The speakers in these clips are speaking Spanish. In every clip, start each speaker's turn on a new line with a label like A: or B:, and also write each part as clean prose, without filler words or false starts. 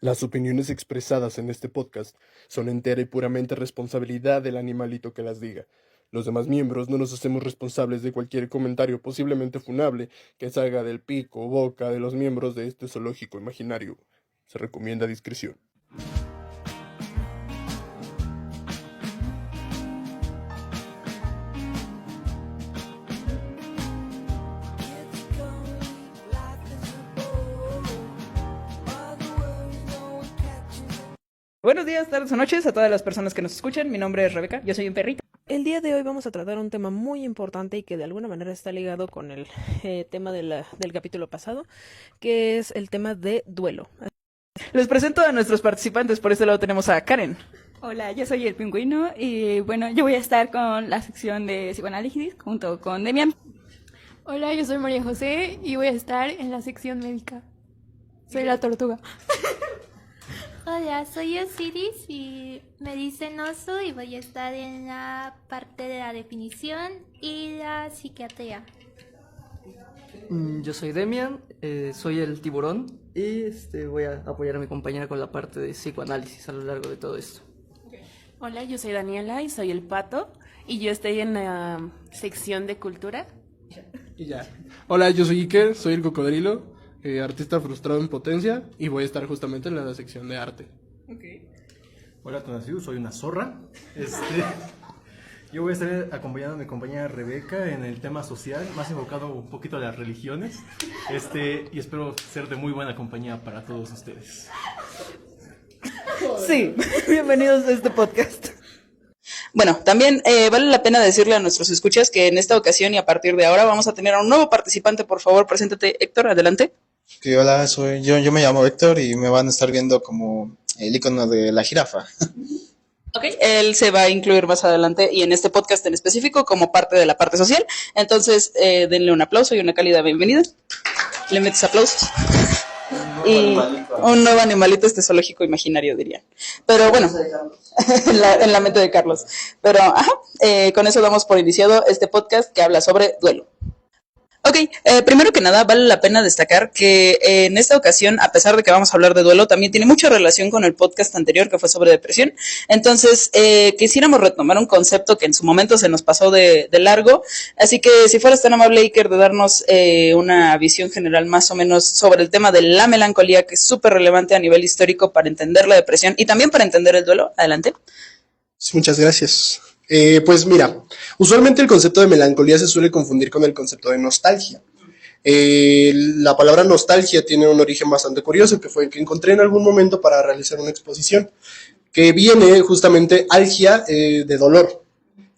A: Las opiniones expresadas en este podcast son entera y puramente responsabilidad del animalito que las diga. Los demás miembros no nos hacemos responsables de cualquier comentario posiblemente funable que salga del pico o boca de los miembros de este zoológico imaginario. Se recomienda discreción.
B: Buenos días, tardes o noches a todas las personas que nos escuchan. Mi nombre es Rebeca, yo soy un perrito.
C: El día de hoy vamos a tratar un tema muy importante y que de alguna manera está ligado con el tema del capítulo pasado, que es el tema de duelo.
B: Les presento a nuestros participantes. Por este lado tenemos a Karen.
D: Hola, yo soy el Pingüino y bueno, yo voy a estar con la sección de psicoanálisis junto con Demian.
E: Hola, yo soy María José y voy a estar en la sección médica. Soy la tortuga.
F: Hola, soy Osiris y me dicen oso y voy a estar en la parte de la definición y la psiquiatría.
G: Yo soy Demian, soy el tiburón y voy a apoyar a mi compañera con la parte de psicoanálisis a lo largo de todo esto.
H: Hola, yo soy Daniela y soy el pato y yo estoy en la sección de cultura.
A: Y ya. Hola, yo soy Iker, soy el cocodrilo, artista frustrado en potencia, y voy a estar justamente en la sección de arte.
I: Hola, Tonasiu, soy una zorra. Yo voy a estar acompañando a mi compañera Rebeca en el tema social, más enfocado un poquito a las religiones, y espero ser de muy buena compañía para todos ustedes.
B: Sí, bienvenidos a este podcast. Bueno, también vale la pena decirle a nuestros escuchas que en esta ocasión y a partir de ahora vamos a tener a un nuevo participante. Por favor, preséntate, Héctor, adelante.
J: Hola, soy yo me llamo Héctor y me van a estar viendo como el icono de la jirafa.
B: Ok, él se va a incluir más adelante y en este podcast en específico como parte de la parte social. Entonces, denle un aplauso y una cálida bienvenida. Le metes aplausos. Y un nuevo animalito zoológico imaginario, dirían. Pero bueno, en la mente de Carlos. Pero, con eso damos por iniciado este podcast que habla sobre duelo. Ok, primero que nada vale la pena destacar que en esta ocasión, a pesar de que vamos a hablar de duelo, también tiene mucha relación con el podcast anterior que fue sobre depresión. Entonces, quisiéramos retomar un concepto que en su momento se nos pasó de largo, así que si fueras tan amable, Iker, de darnos una visión general más o menos sobre el tema de la melancolía, que es súper relevante a nivel histórico para entender la depresión y también para entender el duelo. Adelante.
A: Sí, muchas gracias. Pues mira, usualmente el concepto de melancolía se suele confundir con el concepto de nostalgia. La palabra nostalgia tiene un origen bastante curioso, que fue el que encontré en algún momento para realizar una exposición, que viene justamente algia de dolor,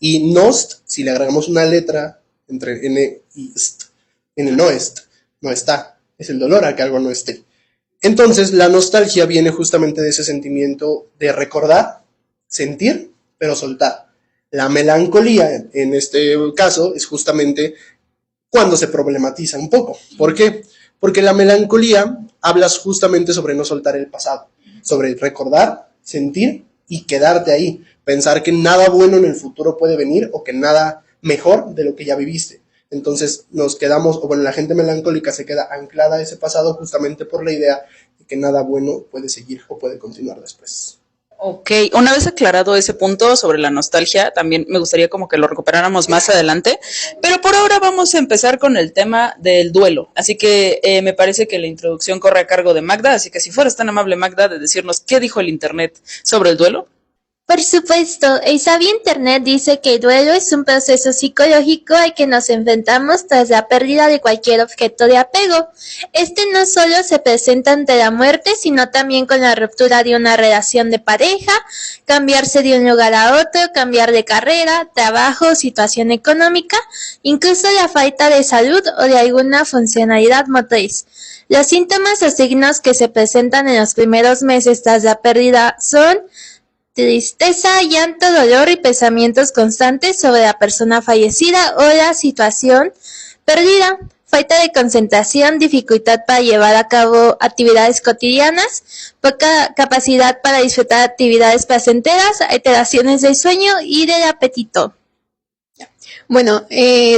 A: y nost, si le agregamos una letra entre n y st, n no est, no está, es el dolor a que algo no esté. Entonces la nostalgia viene justamente de ese sentimiento de recordar, sentir, pero soltar. La melancolía, en este caso, es justamente cuando se problematiza un poco. ¿Por qué? Porque la melancolía hablas justamente sobre no soltar el pasado, sobre recordar, sentir y quedarte ahí. Pensar que nada bueno en el futuro puede venir o que nada mejor de lo que ya viviste. Entonces nos quedamos, o bueno, la gente melancólica se queda anclada a ese pasado justamente por la idea de que nada bueno puede seguir o puede continuar después.
B: Ok, una vez aclarado ese punto sobre la nostalgia, también me gustaría como que lo recuperáramos más adelante, pero por ahora vamos a empezar con el tema del duelo, así que me parece que la introducción corre a cargo de Magda, así que si fueras tan amable, Magda, de decirnos qué dijo el internet sobre el duelo.
F: Por supuesto, el sabio Internet dice que el duelo es un proceso psicológico al que nos enfrentamos tras la pérdida de cualquier objeto de apego. Este no solo se presenta ante la muerte, sino también con la ruptura de una relación de pareja, cambiarse de un lugar a otro, cambiar de carrera, trabajo, situación económica, incluso la falta de salud o de alguna funcionalidad motriz. Los síntomas o signos que se presentan en los primeros meses tras la pérdida son tristeza, llanto, dolor y pensamientos constantes sobre la persona fallecida o la situación perdida, falta de concentración, dificultad para llevar a cabo actividades cotidianas, poca capacidad para disfrutar actividades placenteras, alteraciones del sueño y del apetito.
K: Bueno,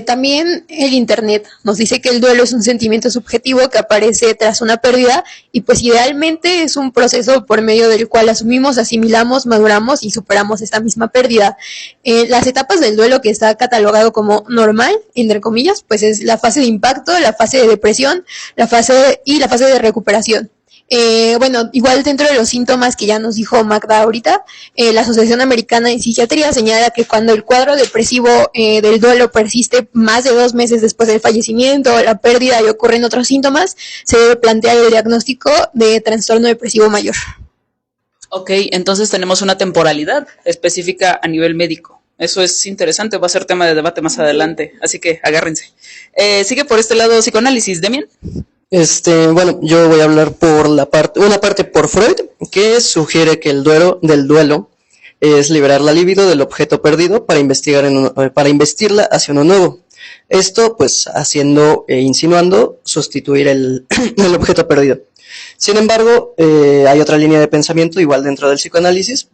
K: también el Internet nos dice que el duelo es un sentimiento subjetivo que aparece tras una pérdida y pues idealmente es un proceso por medio del cual asumimos, asimilamos, maduramos y superamos esta misma pérdida. Las etapas del duelo que está catalogado como normal, entre comillas, pues es la fase de impacto, la fase de depresión, la fase de recuperación. Bueno, igual dentro de los síntomas que ya nos dijo Magda ahorita, la Asociación Americana de Psiquiatría señala que cuando el cuadro depresivo del duelo persiste más de 2 meses después del fallecimiento, la pérdida y ocurren otros síntomas, se debe plantear el diagnóstico de trastorno depresivo mayor.
B: Ok, entonces tenemos una temporalidad específica a nivel médico. Eso es interesante, va a ser tema de debate más adelante, así que agárrense. Sigue por este lado psicoanálisis, Demian.
G: Bueno, yo voy a hablar por una parte por Freud, que sugiere que el del duelo es liberar la libido del objeto perdido para investirla hacia uno nuevo. Esto, pues, insinuando sustituir el objeto perdido. Sin embargo, hay otra línea de pensamiento, igual dentro del psicoanálisis,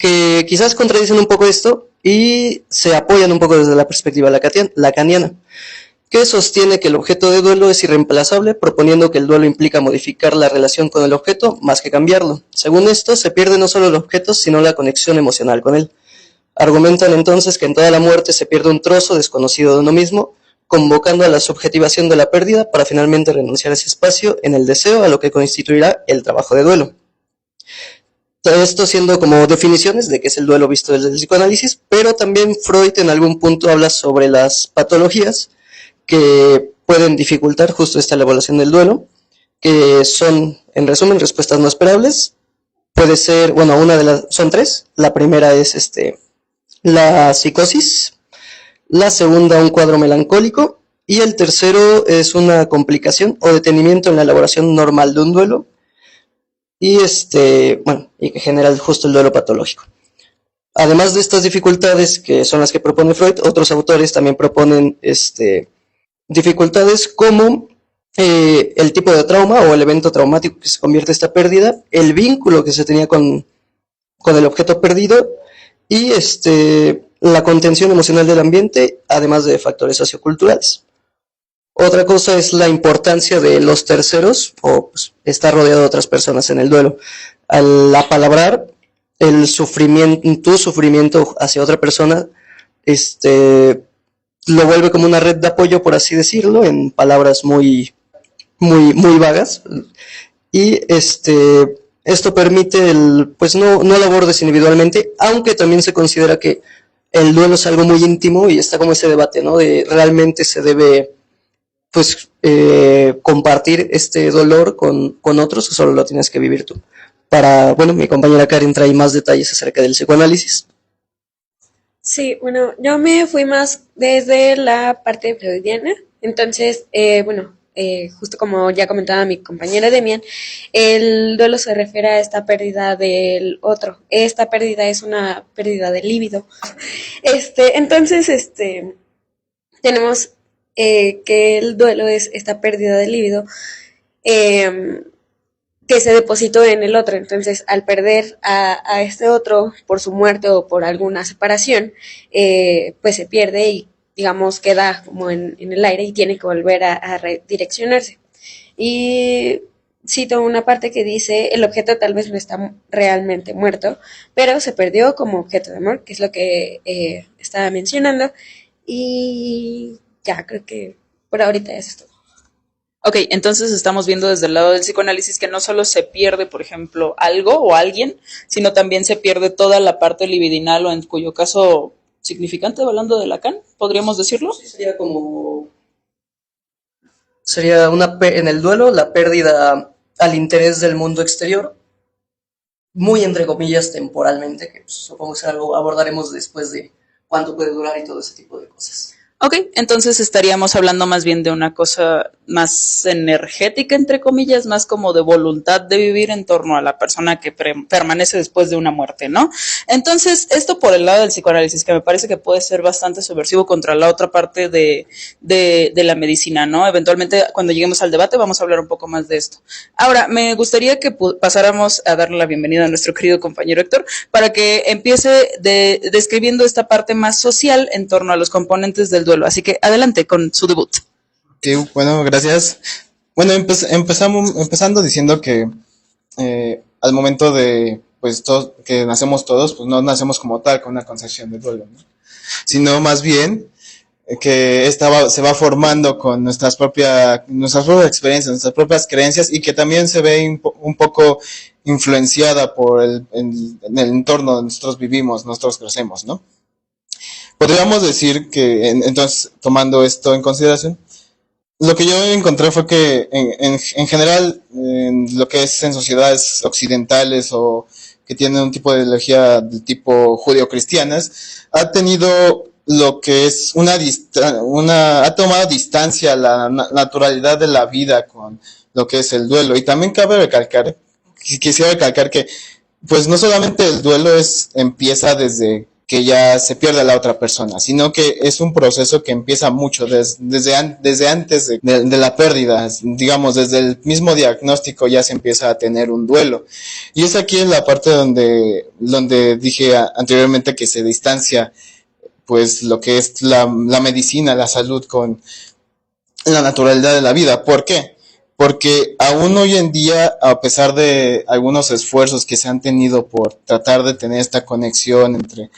G: que quizás contradicen un poco esto y se apoyan un poco desde la perspectiva lacaniana, que sostiene que el objeto de duelo es irreemplazable, proponiendo que el duelo implica modificar la relación con el objeto más que cambiarlo. Según esto, se pierde no solo el objeto, sino la conexión emocional con él. Argumentan entonces que en toda la muerte se pierde un trozo desconocido de uno mismo, convocando a la subjetivación de la pérdida para finalmente renunciar a ese espacio en el deseo a lo que constituirá el trabajo de duelo. Todo esto siendo como definiciones de qué es el duelo visto desde el psicoanálisis, pero también Freud en algún punto habla sobre las patologías que pueden dificultar justo esta elaboración del duelo, que son, en resumen, respuestas no esperables. Puede ser, bueno, son 3. La primera es la psicosis, la segunda un cuadro melancólico y el tercero es una complicación o detenimiento en la elaboración normal de un duelo y y que genera justo el duelo patológico. Además de estas dificultades que son las que propone Freud, otros autores también proponen dificultades como el tipo de trauma o el evento traumático que se convierte en esta pérdida, el vínculo que se tenía con el objeto perdido y la contención emocional del ambiente, además de factores socioculturales. Otra cosa es la importancia de los terceros o pues, estar rodeado de otras personas en el duelo. Al apalabrar tu sufrimiento hacia otra persona, lo vuelve como una red de apoyo, por así decirlo, en palabras muy, muy, muy vagas. Y esto permite pues no lo abordes individualmente, aunque también se considera que el duelo es algo muy íntimo y está como ese debate, ¿no? De realmente se debe pues compartir este dolor con otros o solo lo tienes que vivir tú. Mi compañera Karen trae más detalles acerca del psicoanálisis.
L: Sí, bueno, yo me fui más desde la parte freudiana, entonces, justo como ya comentaba mi compañera Demian, el duelo se refiere a esta pérdida del otro, esta pérdida es una pérdida de líbido, entonces, tenemos que el duelo es esta pérdida de líbido, que se depositó en el otro. Entonces, al perder a este otro por su muerte o por alguna separación, pues se pierde y, digamos, queda como en el aire y tiene que volver a redireccionarse. Y cito una parte que dice, el objeto tal vez no está realmente muerto, pero se perdió como objeto de amor, que es lo que estaba mencionando. Y ya, creo que por ahorita eso es todo.
B: Ok, entonces estamos viendo desde el lado del psicoanálisis que no solo se pierde, por ejemplo, algo o alguien, sino también se pierde toda la parte libidinal o en cuyo caso significante, hablando de Lacan, ¿podríamos decirlo?
G: Sí, sería en el duelo la pérdida al interés del mundo exterior, muy entre comillas temporalmente, que pues, supongo que es algo abordaremos después de cuánto puede durar y todo ese tipo de cosas.
B: Ok, entonces estaríamos hablando más bien de una cosa más energética, entre comillas, más como de voluntad de vivir en torno a la persona que permanece después de una muerte, ¿no? Entonces, esto por el lado del psicoanálisis, que me parece que puede ser bastante subversivo contra la otra parte de la medicina, ¿no? Eventualmente, cuando lleguemos al debate, vamos a hablar un poco más de esto. Ahora, me gustaría que pasáramos a darle la bienvenida a nuestro querido compañero Héctor, para que empiece describiendo esta parte más social en torno a los componentes del duelo. Así que adelante con su debut.
J: Sí, bueno, gracias. Bueno, empezando diciendo que al momento de, pues, que nacemos todos, pues no nacemos como tal con una concepción de duelo, ¿no? Sino más bien que se va formando con nuestras propias experiencias, nuestras propias creencias, y que también se ve un poco influenciada por el entorno donde nosotros vivimos, nosotros crecemos, ¿no? Podríamos decir que, entonces, tomando esto en consideración, lo que yo encontré fue que en general, en lo que es en sociedades occidentales o que tienen un tipo de ideología del tipo judeocristianas, ha tenido lo que es ha tomado distancia a la naturalidad de la vida con lo que es el duelo. Y también quisiera recalcar que, pues, no solamente el duelo empieza desde que ya se pierde a la otra persona, sino que es un proceso que empieza mucho desde antes de la pérdida. Digamos, desde el mismo diagnóstico ya se empieza a tener un duelo. Y es aquí en la parte donde dije anteriormente que se distancia, pues, lo que es la medicina, la salud, con la naturalidad de la vida. ¿Por qué? Porque aún hoy en día, a pesar de algunos esfuerzos que se han tenido por tratar de tener esta conexión entre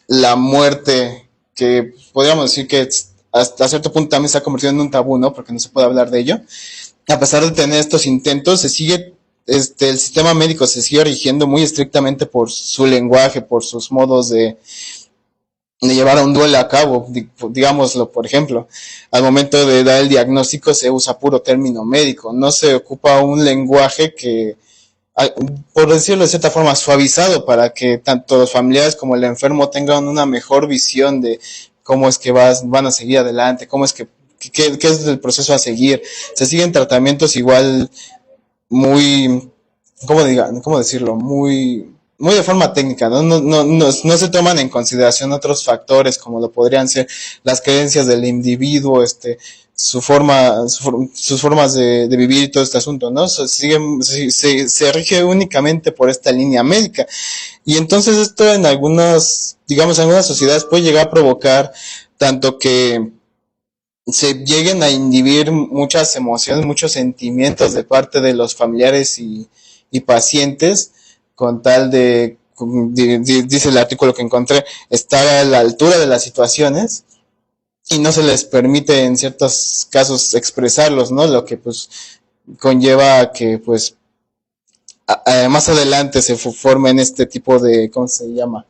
J: la muerte, que podríamos decir que hasta cierto punto también se ha convertido en un tabú, ¿no? Porque no se puede hablar de ello. A pesar de tener estos intentos, el sistema médico se sigue rigiendo muy estrictamente por su lenguaje, por sus modos de llevar a un duelo a cabo. Digámoslo, por ejemplo, al momento de dar el diagnóstico se usa puro término médico, no se ocupa un lenguaje que, por decirlo de cierta forma, suavizado, para que tanto los familiares como el enfermo tengan una mejor visión de cómo es que van a seguir adelante, qué es el proceso a seguir. Se siguen tratamientos igual muy, ¿cómo decirlo? Muy de forma técnica, ¿no? No se toman en consideración otros factores como lo podrían ser las creencias del individuo, sus formas de vivir y todo este asunto, ¿no? Se rige únicamente por esta línea médica. Y entonces esto en algunas sociedades puede llegar a provocar tanto que se lleguen a inhibir muchas emociones, muchos sentimientos de parte de los familiares y pacientes, con tal dice el artículo que encontré, estar a la altura de las situaciones, y no se les permite en ciertos casos expresarlos, ¿no? Lo que pues conlleva a que pues más adelante se formen este tipo de, ¿cómo se llama?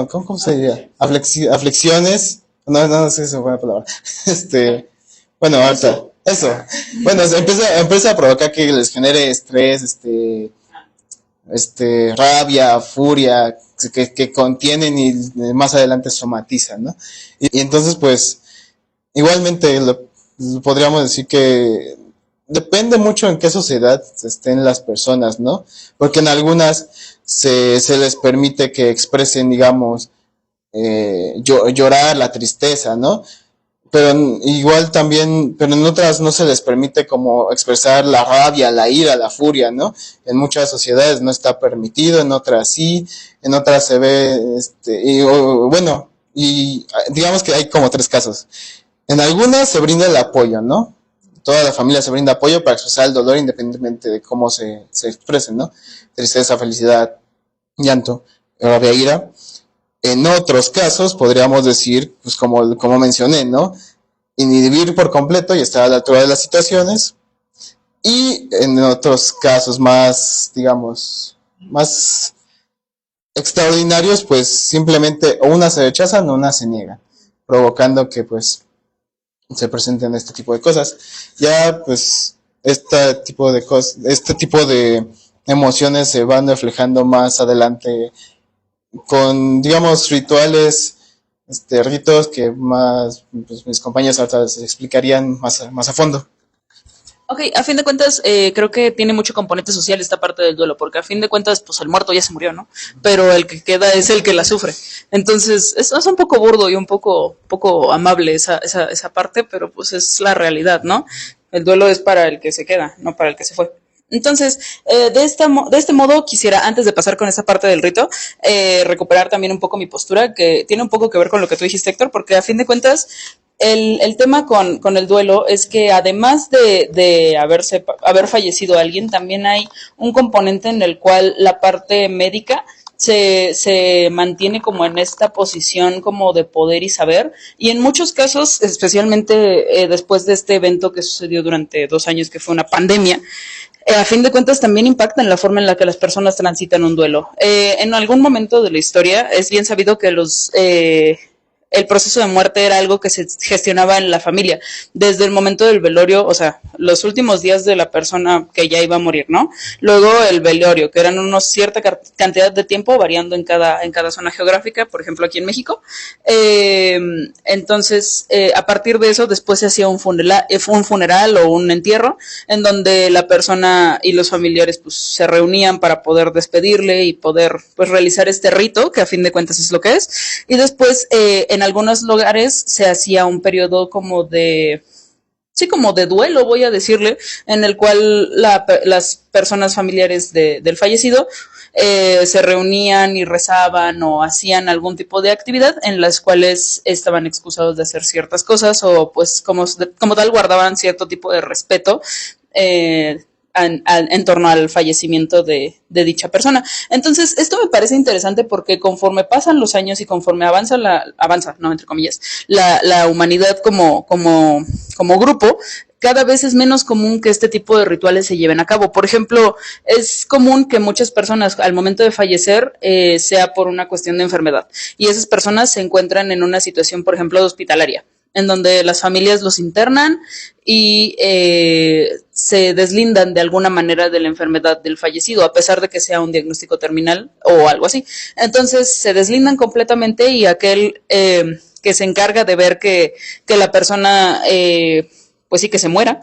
J: ¿Cómo se diría? Aflicciones. No sé si es buena palabra. Bueno, ahorita. Eso. Bueno, empieza a provocar que les genere estrés, rabia, furia, que contienen y más adelante somatizan, ¿no? Y entonces, pues, igualmente podríamos decir que depende mucho en qué sociedad estén las personas, ¿no? Porque en algunas se les permite que expresen, digamos, llorar, la tristeza, ¿no? Pero igual también, pero en otras no se les permite como expresar la rabia, la ira, la furia, ¿no? En muchas sociedades no está permitido, en otras sí, en otras se ve, y digamos que hay como 3 casos. En algunas se brinda el apoyo, ¿no? Toda la familia se brinda apoyo para expresar el dolor independientemente de cómo se expresen, ¿no? Tristeza, felicidad, llanto, rabia, ira. En otros casos podríamos decir, pues como mencioné, ¿no? Inhibir por completo y estar a la altura de las situaciones. Y en otros casos más, digamos, más extraordinarios, pues simplemente o una se rechazan o una se niega, provocando que pues se presenten este tipo de cosas. Ya pues este tipo de emociones se van reflejando más adelante con, digamos, rituales, ritos que más pues, mis compañeros ahorita les explicarían más a fondo.
B: Ok, a fin de cuentas, creo que tiene mucho componente social esta parte del duelo, porque a fin de cuentas, pues el muerto ya se murió, ¿no? Pero el que queda es el que la sufre. Entonces, es un poco burdo y un poco amable esa parte, pero pues es la realidad, ¿no? El duelo es para el que se queda, no para el que se fue. Entonces, de este modo quisiera, antes de pasar con esa parte del rito, recuperar también un poco mi postura, que tiene un poco que ver con lo que tú dijiste, Héctor, porque a fin de cuentas, el tema con el duelo es que además de haber fallecido alguien, también hay un componente en el cual la parte médica se mantiene como en esta posición como de poder y saber, y en muchos casos, especialmente después de este evento que sucedió durante 2 años, que fue una pandemia, a fin de cuentas también impacta en la forma en la que las personas transitan un duelo. En algún momento de la historia es bien sabido que el proceso de muerte era algo que se gestionaba en la familia, desde el momento del velorio, o sea, los últimos días de la persona que ya iba a morir, ¿no? Luego el velorio, que eran unos cierta cantidad de tiempo, variando en cada zona geográfica, por ejemplo aquí en México. Entonces, a partir de eso, después se hacía un funeral o un entierro, en donde la persona y los familiares pues se reunían para poder despedirle y poder pues realizar este rito, que a fin de cuentas es lo que es, y después en algunos lugares se hacía un periodo como de duelo, voy a decirle, en el cual las personas familiares del fallecido se reunían y rezaban o hacían algún tipo de actividad en las cuales estaban excusados de hacer ciertas cosas o pues como tal guardaban cierto tipo de respeto en torno al fallecimiento de dicha persona. Entonces, esto me parece interesante porque conforme pasan los años y conforme avanza, entre comillas, la humanidad como grupo, cada vez es menos común que este tipo de rituales se lleven a cabo. Por ejemplo, es común que muchas personas al momento de fallecer sea por una cuestión de enfermedad y esas personas se encuentran en una situación, por ejemplo, de hospitalaria, en donde las familias los internan y se deslindan de alguna manera de la enfermedad del fallecido, a pesar de que sea un diagnóstico terminal o algo así. Entonces se deslindan completamente y aquel que se encarga de ver que la persona, pues sí, que se muera,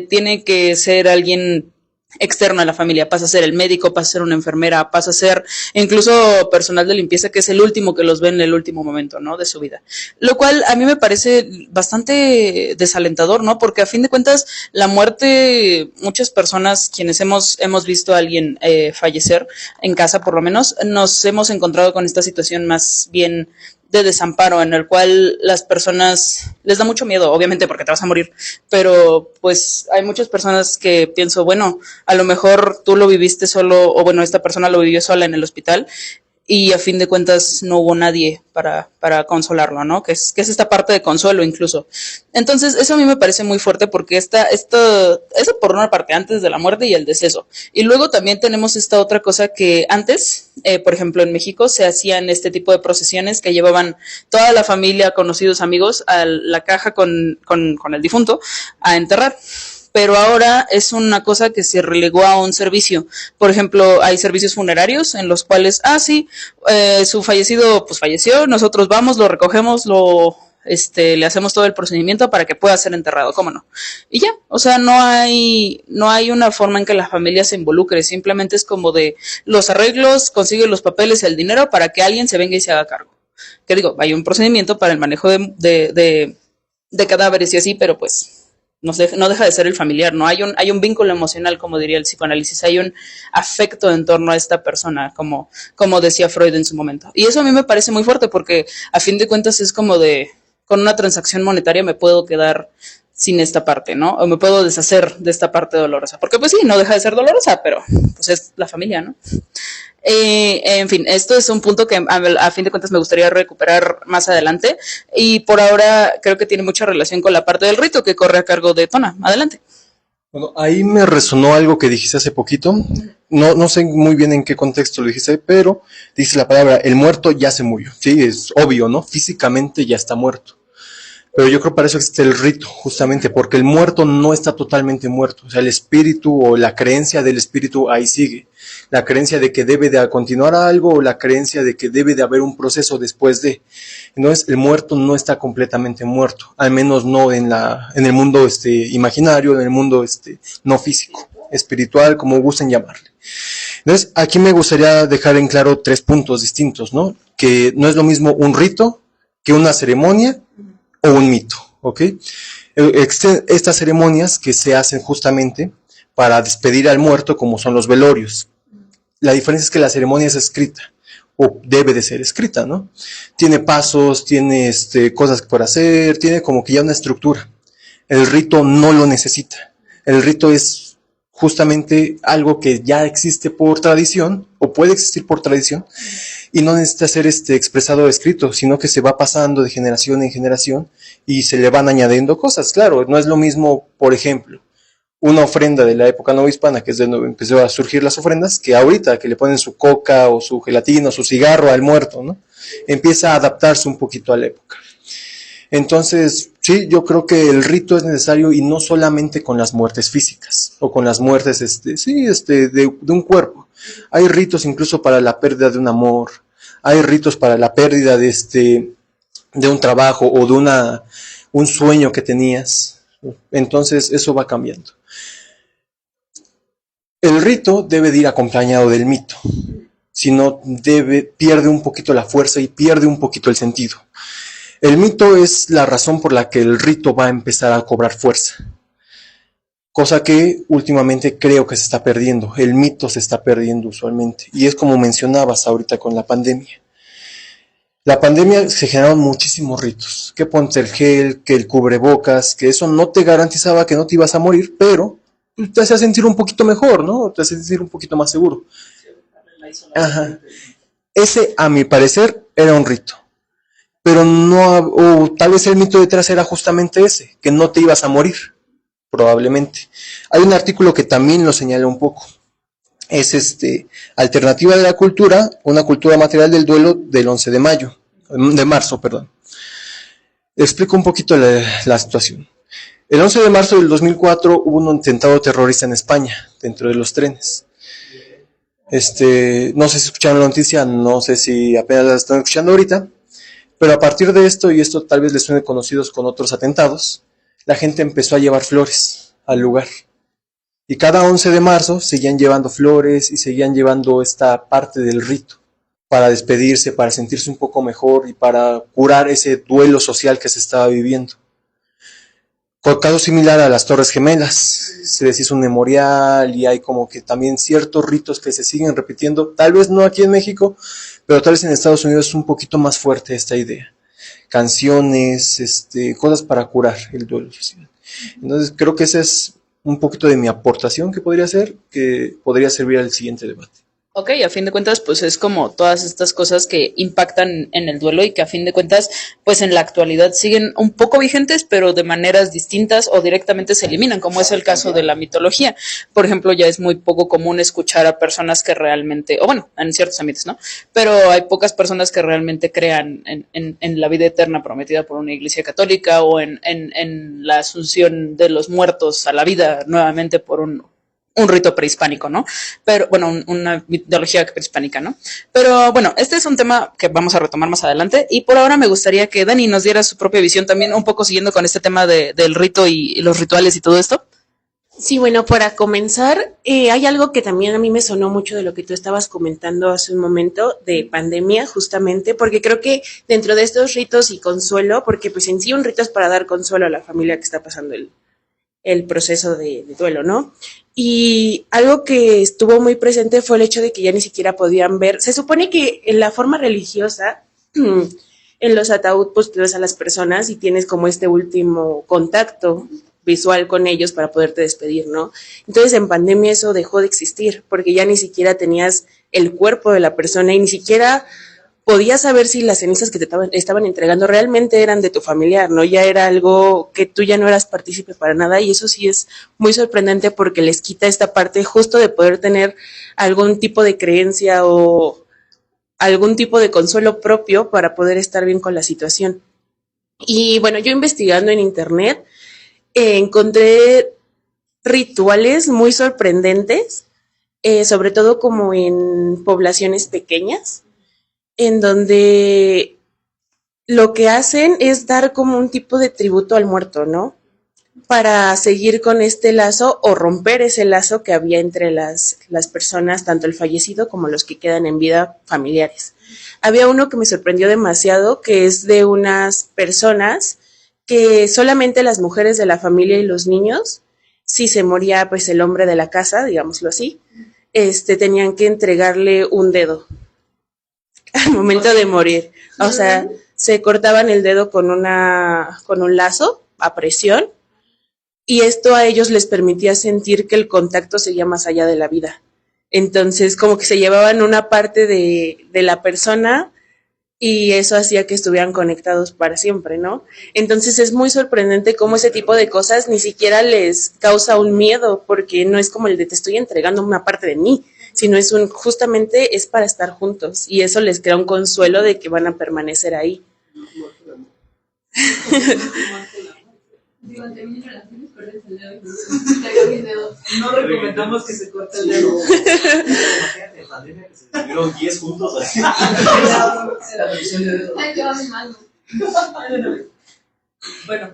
B: tiene que ser alguien externo a la familia, pasa a ser el médico, pasa a ser una enfermera, pasa a ser incluso personal de limpieza, que es el último que los ve en el último momento, ¿no?, de su vida. Lo cual a mí me parece bastante desalentador, ¿no?, porque a fin de cuentas la muerte, muchas personas quienes hemos visto a alguien fallecer en casa, por lo menos, nos hemos encontrado con esta situación más bien de desamparo, en el cual las personas les da mucho miedo, obviamente porque te vas a morir, pero pues hay muchas personas que pienso, bueno, a lo mejor tú lo viviste solo, o bueno, esta persona lo vivió sola en el hospital y a fin de cuentas no hubo nadie para consolarlo, ¿no? Que es esta parte de consuelo incluso. Entonces, eso a mí me parece muy fuerte porque eso por una parte, antes de la muerte y el deceso. Y luego también tenemos esta otra cosa que antes, por ejemplo, en México se hacían este tipo de procesiones que llevaban toda la familia, conocidos, amigos, a la caja con el difunto a enterrar. Pero ahora es una cosa que se relegó a un servicio. Por ejemplo, hay servicios funerarios en los cuales, su fallecido pues falleció, nosotros vamos, lo recogemos, le hacemos todo el procedimiento para que pueda ser enterrado, ¿cómo no? Y ya, o sea, no hay una forma en que la familia se involucre, simplemente es como de los arreglos, consigue los papeles y el dinero para que alguien se venga y se haga cargo. Que digo, hay un procedimiento para el manejo de cadáveres y así, pero pues no deja de ser el familiar, ¿no? Hay un vínculo emocional, como diría el psicoanálisis, hay un afecto en torno a esta persona, como decía Freud en su momento. Y eso a mí me parece muy fuerte porque a fin de cuentas es como con una transacción monetaria me puedo quedar sin esta parte, ¿no? O me puedo deshacer de esta parte dolorosa. Porque pues sí, no deja de ser dolorosa, pero pues es la familia, ¿no? En fin, esto es un punto que a fin de cuentas me gustaría recuperar más adelante y por ahora creo que tiene mucha relación con la parte del rito que corre a cargo de Tona. Adelante.
M: Bueno, ahí me resonó algo que dijiste hace poquito. No sé muy bien en qué contexto lo dijiste, pero dice la palabra, el muerto ya se murió. Sí, es obvio, ¿no? Físicamente ya está muerto. Pero yo creo que para eso existe el rito, justamente, porque el muerto no está totalmente muerto. O sea, el espíritu o la creencia del espíritu ahí sigue. La creencia de que debe de continuar algo o la creencia de que debe de haber un proceso después de. Entonces, el muerto no está completamente muerto, al menos no en el mundo imaginario, en el mundo no físico, espiritual, como gusten llamarle. Entonces, aquí me gustaría dejar en claro 3 puntos distintos, ¿no? Que no es lo mismo un rito que una ceremonia o un mito, ¿ok? Existen estas ceremonias que se hacen justamente para despedir al muerto, como son los velorios. La diferencia es que la ceremonia es escrita, o debe de ser escrita, ¿no? Tiene pasos, tiene cosas por hacer, tiene como que ya una estructura. El rito no lo necesita. El rito es justamente algo que ya existe por tradición, o puede existir por tradición, y no necesita ser expresado o escrito, sino que se va pasando de generación en generación y se le van añadiendo cosas. Claro, no es lo mismo, por ejemplo, una ofrenda de la época novohispana, que es de donde empezó a surgir las ofrendas, que ahorita que le ponen su coca o su gelatina o su cigarro al muerto, ¿no? Empieza a adaptarse un poquito a la época. Entonces, sí, yo creo que el rito es necesario y no solamente con las muertes físicas o con las muertes, de un cuerpo. Hay ritos incluso para la pérdida de un amor, hay ritos para la pérdida de un trabajo o de un sueño que tenías. Entonces, eso va cambiando. El rito debe de ir acompañado del mito, si no pierde un poquito la fuerza y pierde un poquito el sentido. El mito es la razón por la que el rito va a empezar a cobrar fuerza, cosa que últimamente creo que se está perdiendo. El mito se está perdiendo usualmente, y es como mencionabas ahorita con la pandemia. La pandemia se generaron muchísimos ritos, que ponte el gel, que el cubrebocas, que eso no te garantizaba que no te ibas a morir, pero te hacía sentir un poquito mejor, ¿no? Te hacía sentir un poquito más seguro. Ajá. Ese, a mi parecer, era un rito. Pero no, o tal vez el mito detrás era justamente ese, que no te ibas a morir, probablemente. Hay un artículo que también lo señala un poco. Es Alternativa de la cultura, una cultura material del duelo del 11 de marzo. Explico un poquito la situación. El 11 de marzo del 2004 hubo un atentado terrorista en España, dentro de los trenes. No sé si escucharon la noticia, no sé si apenas la están escuchando ahorita, pero a partir de esto, y esto tal vez les suene conocidos con otros atentados, la gente empezó a llevar flores al lugar. Y cada 11 de marzo seguían llevando flores y seguían llevando esta parte del rito para despedirse, para sentirse un poco mejor y para curar ese duelo social que se estaba viviendo. Con caso similar a las Torres Gemelas, se les hizo un memorial y hay como que también ciertos ritos que se siguen repitiendo, tal vez no aquí en México, pero tal vez en Estados Unidos es un poquito más fuerte esta idea. Canciones, cosas para curar el duelo social. Entonces creo que esa es un poquito de mi aportación que podría ser, que podría servir al siguiente debate.
B: Ok, a fin de cuentas, pues es como todas estas cosas que impactan en el duelo y que a fin de cuentas, pues en la actualidad siguen un poco vigentes, pero de maneras distintas o directamente se eliminan, como es el caso de la mitología. Por ejemplo, ya es muy poco común escuchar a personas que realmente, o bueno, en ciertos ámbitos, ¿no? Pero hay pocas personas que realmente crean en la vida eterna prometida por una iglesia católica o en la asunción de los muertos a la vida nuevamente por un rito prehispánico, ¿no? Pero, bueno, una mitología prehispánica, ¿no? Pero, bueno, este es un tema que vamos a retomar más adelante y por ahora me gustaría que Dani nos diera su propia visión también, un poco siguiendo con este tema del rito y los rituales y todo esto.
H: Sí, bueno, para comenzar, hay algo que también a mí me sonó mucho de lo que tú estabas comentando hace un momento de pandemia, justamente, porque creo que dentro de estos ritos y consuelo, porque pues en sí un rito es para dar consuelo a la familia que está pasando el proceso de duelo, ¿no? Y algo que estuvo muy presente fue el hecho de que ya ni siquiera podían ver. Se supone que en la forma religiosa, en los ataúd, pues tú ves a las personas y tienes como este último contacto visual con ellos para poderte despedir, ¿no? Entonces en pandemia eso dejó de existir, porque ya ni siquiera tenías el cuerpo de la persona y ni siquiera podías saber si las cenizas que te estaban entregando realmente eran de tu familiar, ¿no? Ya era algo que tú ya no eras partícipe para nada y eso sí es muy sorprendente porque les quita esta parte justo de poder tener algún tipo de creencia o algún tipo de consuelo propio para poder estar bien con la situación. Y bueno, yo investigando en internet encontré rituales muy sorprendentes, sobre todo como en poblaciones pequeñas, en donde lo que hacen es dar como un tipo de tributo al muerto, ¿no? Para seguir con este lazo o romper ese lazo que había entre las personas, tanto el fallecido como los que quedan en vida familiares. Había uno que me sorprendió demasiado, que es de unas personas que solamente las mujeres de la familia y los niños, si se moría pues el hombre de la casa, digámoslo así, tenían que entregarle un dedo al momento de morir. O sea, se cortaban el dedo con un lazo a presión, y esto a ellos les permitía sentir que el contacto seguía más allá de la vida. Entonces, como que se llevaban una parte de la persona y eso hacía que estuvieran conectados para siempre, ¿no? Entonces es muy sorprendente cómo ese tipo de cosas ni siquiera les causa un miedo, porque no es como el de te estoy entregando una parte de mí, sino justamente es para estar juntos, y eso les crea un consuelo de que van a permanecer ahí.
B: No recomendamos que se corte el dedo.
N: Imagínate en pandemia que se estuvieron 10 juntos así. La revisión de dedos.
E: Ay, yo a mi mano.
B: Bueno.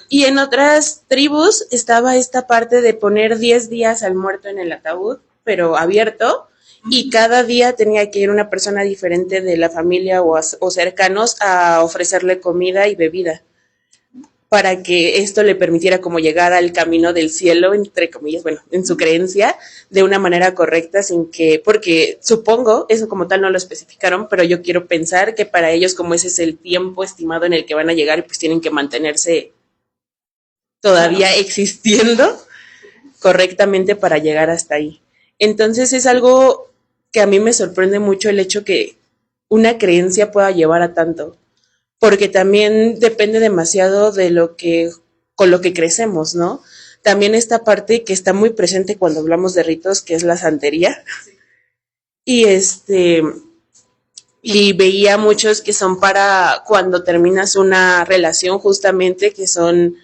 H: Y en otras tribus estaba esta parte de poner 10 días al muerto en el ataúd, pero abierto, y cada día tenía que ir una persona diferente de la familia o cercanos a ofrecerle comida y bebida, para que esto le permitiera como llegar al camino del cielo, entre comillas, bueno, en su creencia, de una manera correcta, porque supongo, eso como tal no lo especificaron, pero yo quiero pensar que para ellos como ese es el tiempo estimado en el que van a llegar, y pues tienen que mantenerse todavía existiendo correctamente para llegar hasta ahí. Entonces es algo que a mí me sorprende mucho, el hecho que una creencia pueda llevar a tanto, porque también depende demasiado con lo que crecemos, ¿no? También esta parte que está muy presente cuando hablamos de ritos, que es la santería. Y y veía muchos que son para cuando terminas una relación, justamente, que son,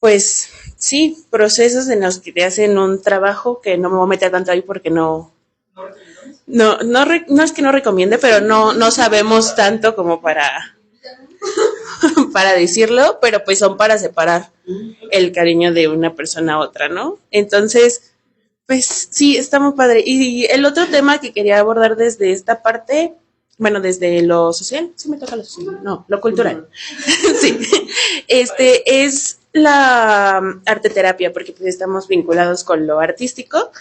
H: pues, sí, procesos en los que te hacen un trabajo, que no me voy a meter tanto ahí porque no es que no recomiende, pero no sabemos tanto como para decirlo, pero pues son para separar el cariño de una persona a otra, ¿no? Entonces, pues sí, está muy padre. Y el otro tema que quería abordar desde esta parte, bueno, desde lo social, sí me toca lo social, no, lo cultural, sí, es la arteterapia, porque pues estamos vinculados con lo artístico,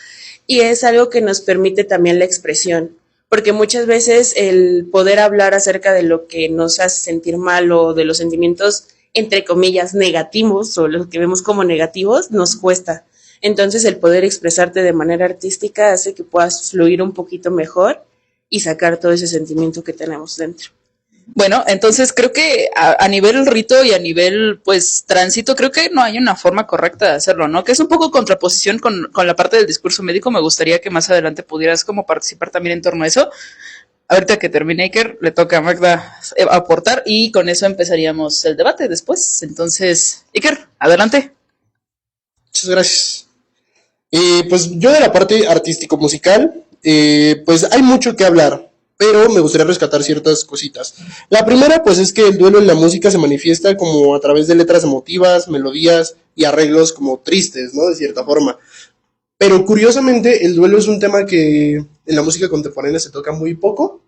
H: y es algo que nos permite también la expresión, porque muchas veces el poder hablar acerca de lo que nos hace sentir mal o de los sentimientos, entre comillas, negativos o los que vemos como negativos, nos cuesta. Entonces el poder expresarte de manera artística hace que puedas fluir un poquito mejor y sacar todo ese sentimiento que tenemos dentro.
B: Bueno, entonces creo que a nivel rito y a nivel, pues, tránsito, creo que no hay una forma correcta de hacerlo, ¿no? Que es un poco contraposición con la parte del discurso médico. Me gustaría que más adelante pudieras como participar también en torno a eso. Ahorita que termine Iker, le toca a Magda aportar y con eso empezaríamos el debate después. Entonces, Iker, adelante.
A: Muchas gracias. Pues yo de la parte artístico-musical, pues hay mucho que hablar, pero me gustaría rescatar ciertas cositas. La primera, pues, es que el duelo en la música se manifiesta como a través de letras emotivas, melodías y arreglos como tristes, ¿no? De cierta forma. Pero curiosamente, el duelo es un tema que en la música contemporánea se toca muy poco,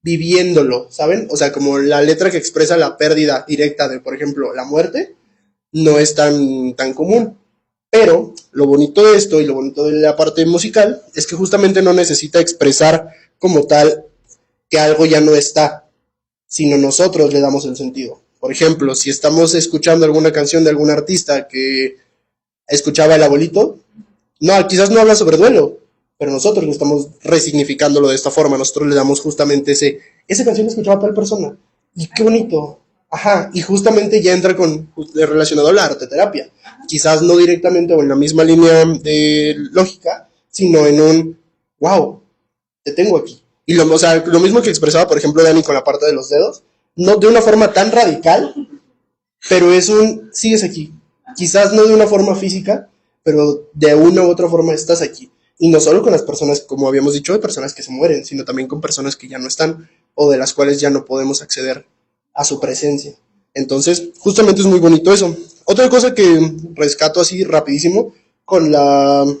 A: viviéndolo, ¿saben? O sea, como la letra que expresa la pérdida directa de, por ejemplo, la muerte, no es tan común. Pero lo bonito de esto y lo bonito de la parte musical es que justamente no necesita expresar como tal que algo ya no está, sino nosotros le damos el sentido. Por ejemplo, si estamos escuchando alguna canción de algún artista que escuchaba el abuelito, no, quizás no habla sobre duelo, pero nosotros lo estamos resignificándolo de esta forma, nosotros le damos justamente esa canción que escuchaba tal persona, y qué bonito, ajá, y justamente ya entra relacionado a la arteterapia, quizás no directamente o en la misma línea de lógica, sino en un, wow, te tengo aquí, Y o sea, lo mismo que expresaba, por ejemplo, Dani con la parte de los dedos, no de una forma tan radical, pero es sigues aquí. Quizás no de una forma física, pero de una u otra forma estás aquí. Y no solo con las personas, como habíamos dicho, de personas que se mueren, sino también con personas que ya no están o de las cuales ya no podemos acceder a su presencia. Entonces, justamente es muy bonito eso. Otra cosa que rescato así rapidísimo con lo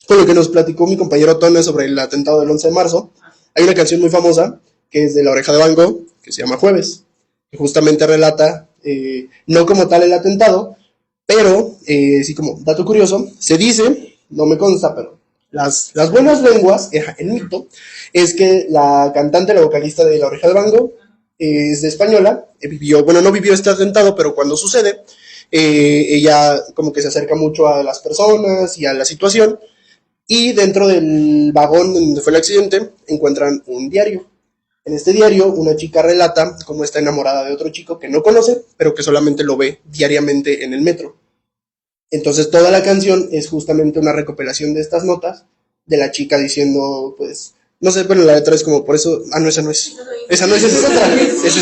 A: que nos platicó mi compañero Tone sobre el atentado del 11 de marzo, hay una canción muy famosa que es de La Oreja de Van Gogh, que se llama Jueves, que justamente relata, no como tal el atentado, pero, sí como dato curioso, se dice, no me consta, pero las buenas lenguas, el mito, es que la cantante, la vocalista de La Oreja de Van Gogh, es de española, no vivió este atentado, pero cuando sucede, ella como que se acerca mucho a las personas y a la situación, y dentro del vagón donde fue el accidente encuentran un diario. En este diario una chica relata cómo está enamorada de otro chico que no conoce, pero que solamente lo ve diariamente en el metro. Entonces toda la canción es justamente una recopilación de estas notas de la chica diciendo, pues, no sé, pero la letra es como, por eso, no, esa no es. Esa no es, esa es otra. Es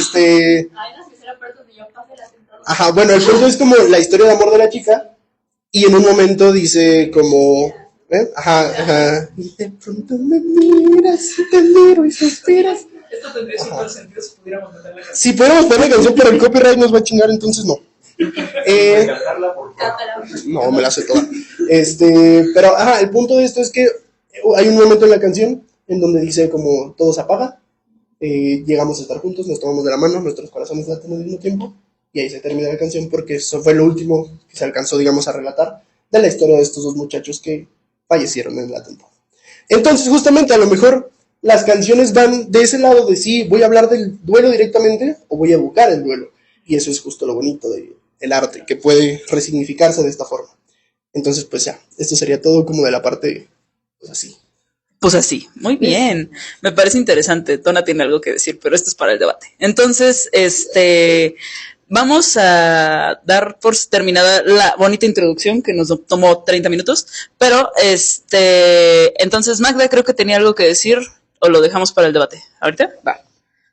A: Ajá, bueno, el punto es como la historia de amor de la chica y en un momento dice como, ajá, y de pronto me miras y te miro y suspiras.
B: Esto tendría súper sentido si pudiéramos meter la canción.
A: Si pudiéramos poner la canción, pero el copyright nos va a chingar, entonces no. No, me la sé toda. Pero, el punto de esto es que hay un momento en la canción en donde dice como todo se apaga, llegamos a estar juntos, nos tomamos de la mano, nuestros corazones laten al mismo tiempo, y ahí se termina la canción porque eso fue lo último que se alcanzó, digamos, a relatar de la historia de estos dos muchachos que fallecieron en el atentado. Entonces, justamente, a lo mejor las canciones van de ese lado de sí, voy a hablar del duelo directamente o voy a evocar el duelo. Y eso es justo lo bonito del arte, que puede resignificarse de esta forma. Entonces, pues ya, esto sería todo como de la parte, pues así.
B: Pues así, muy bien. Me parece interesante. Tona tiene algo que decir, pero esto es para el debate. Entonces, vamos a dar por terminada la bonita introducción que nos tomó 30 minutos, pero entonces Magda creo que tenía algo que decir, o lo dejamos para el debate. ¿Ahorita? Va.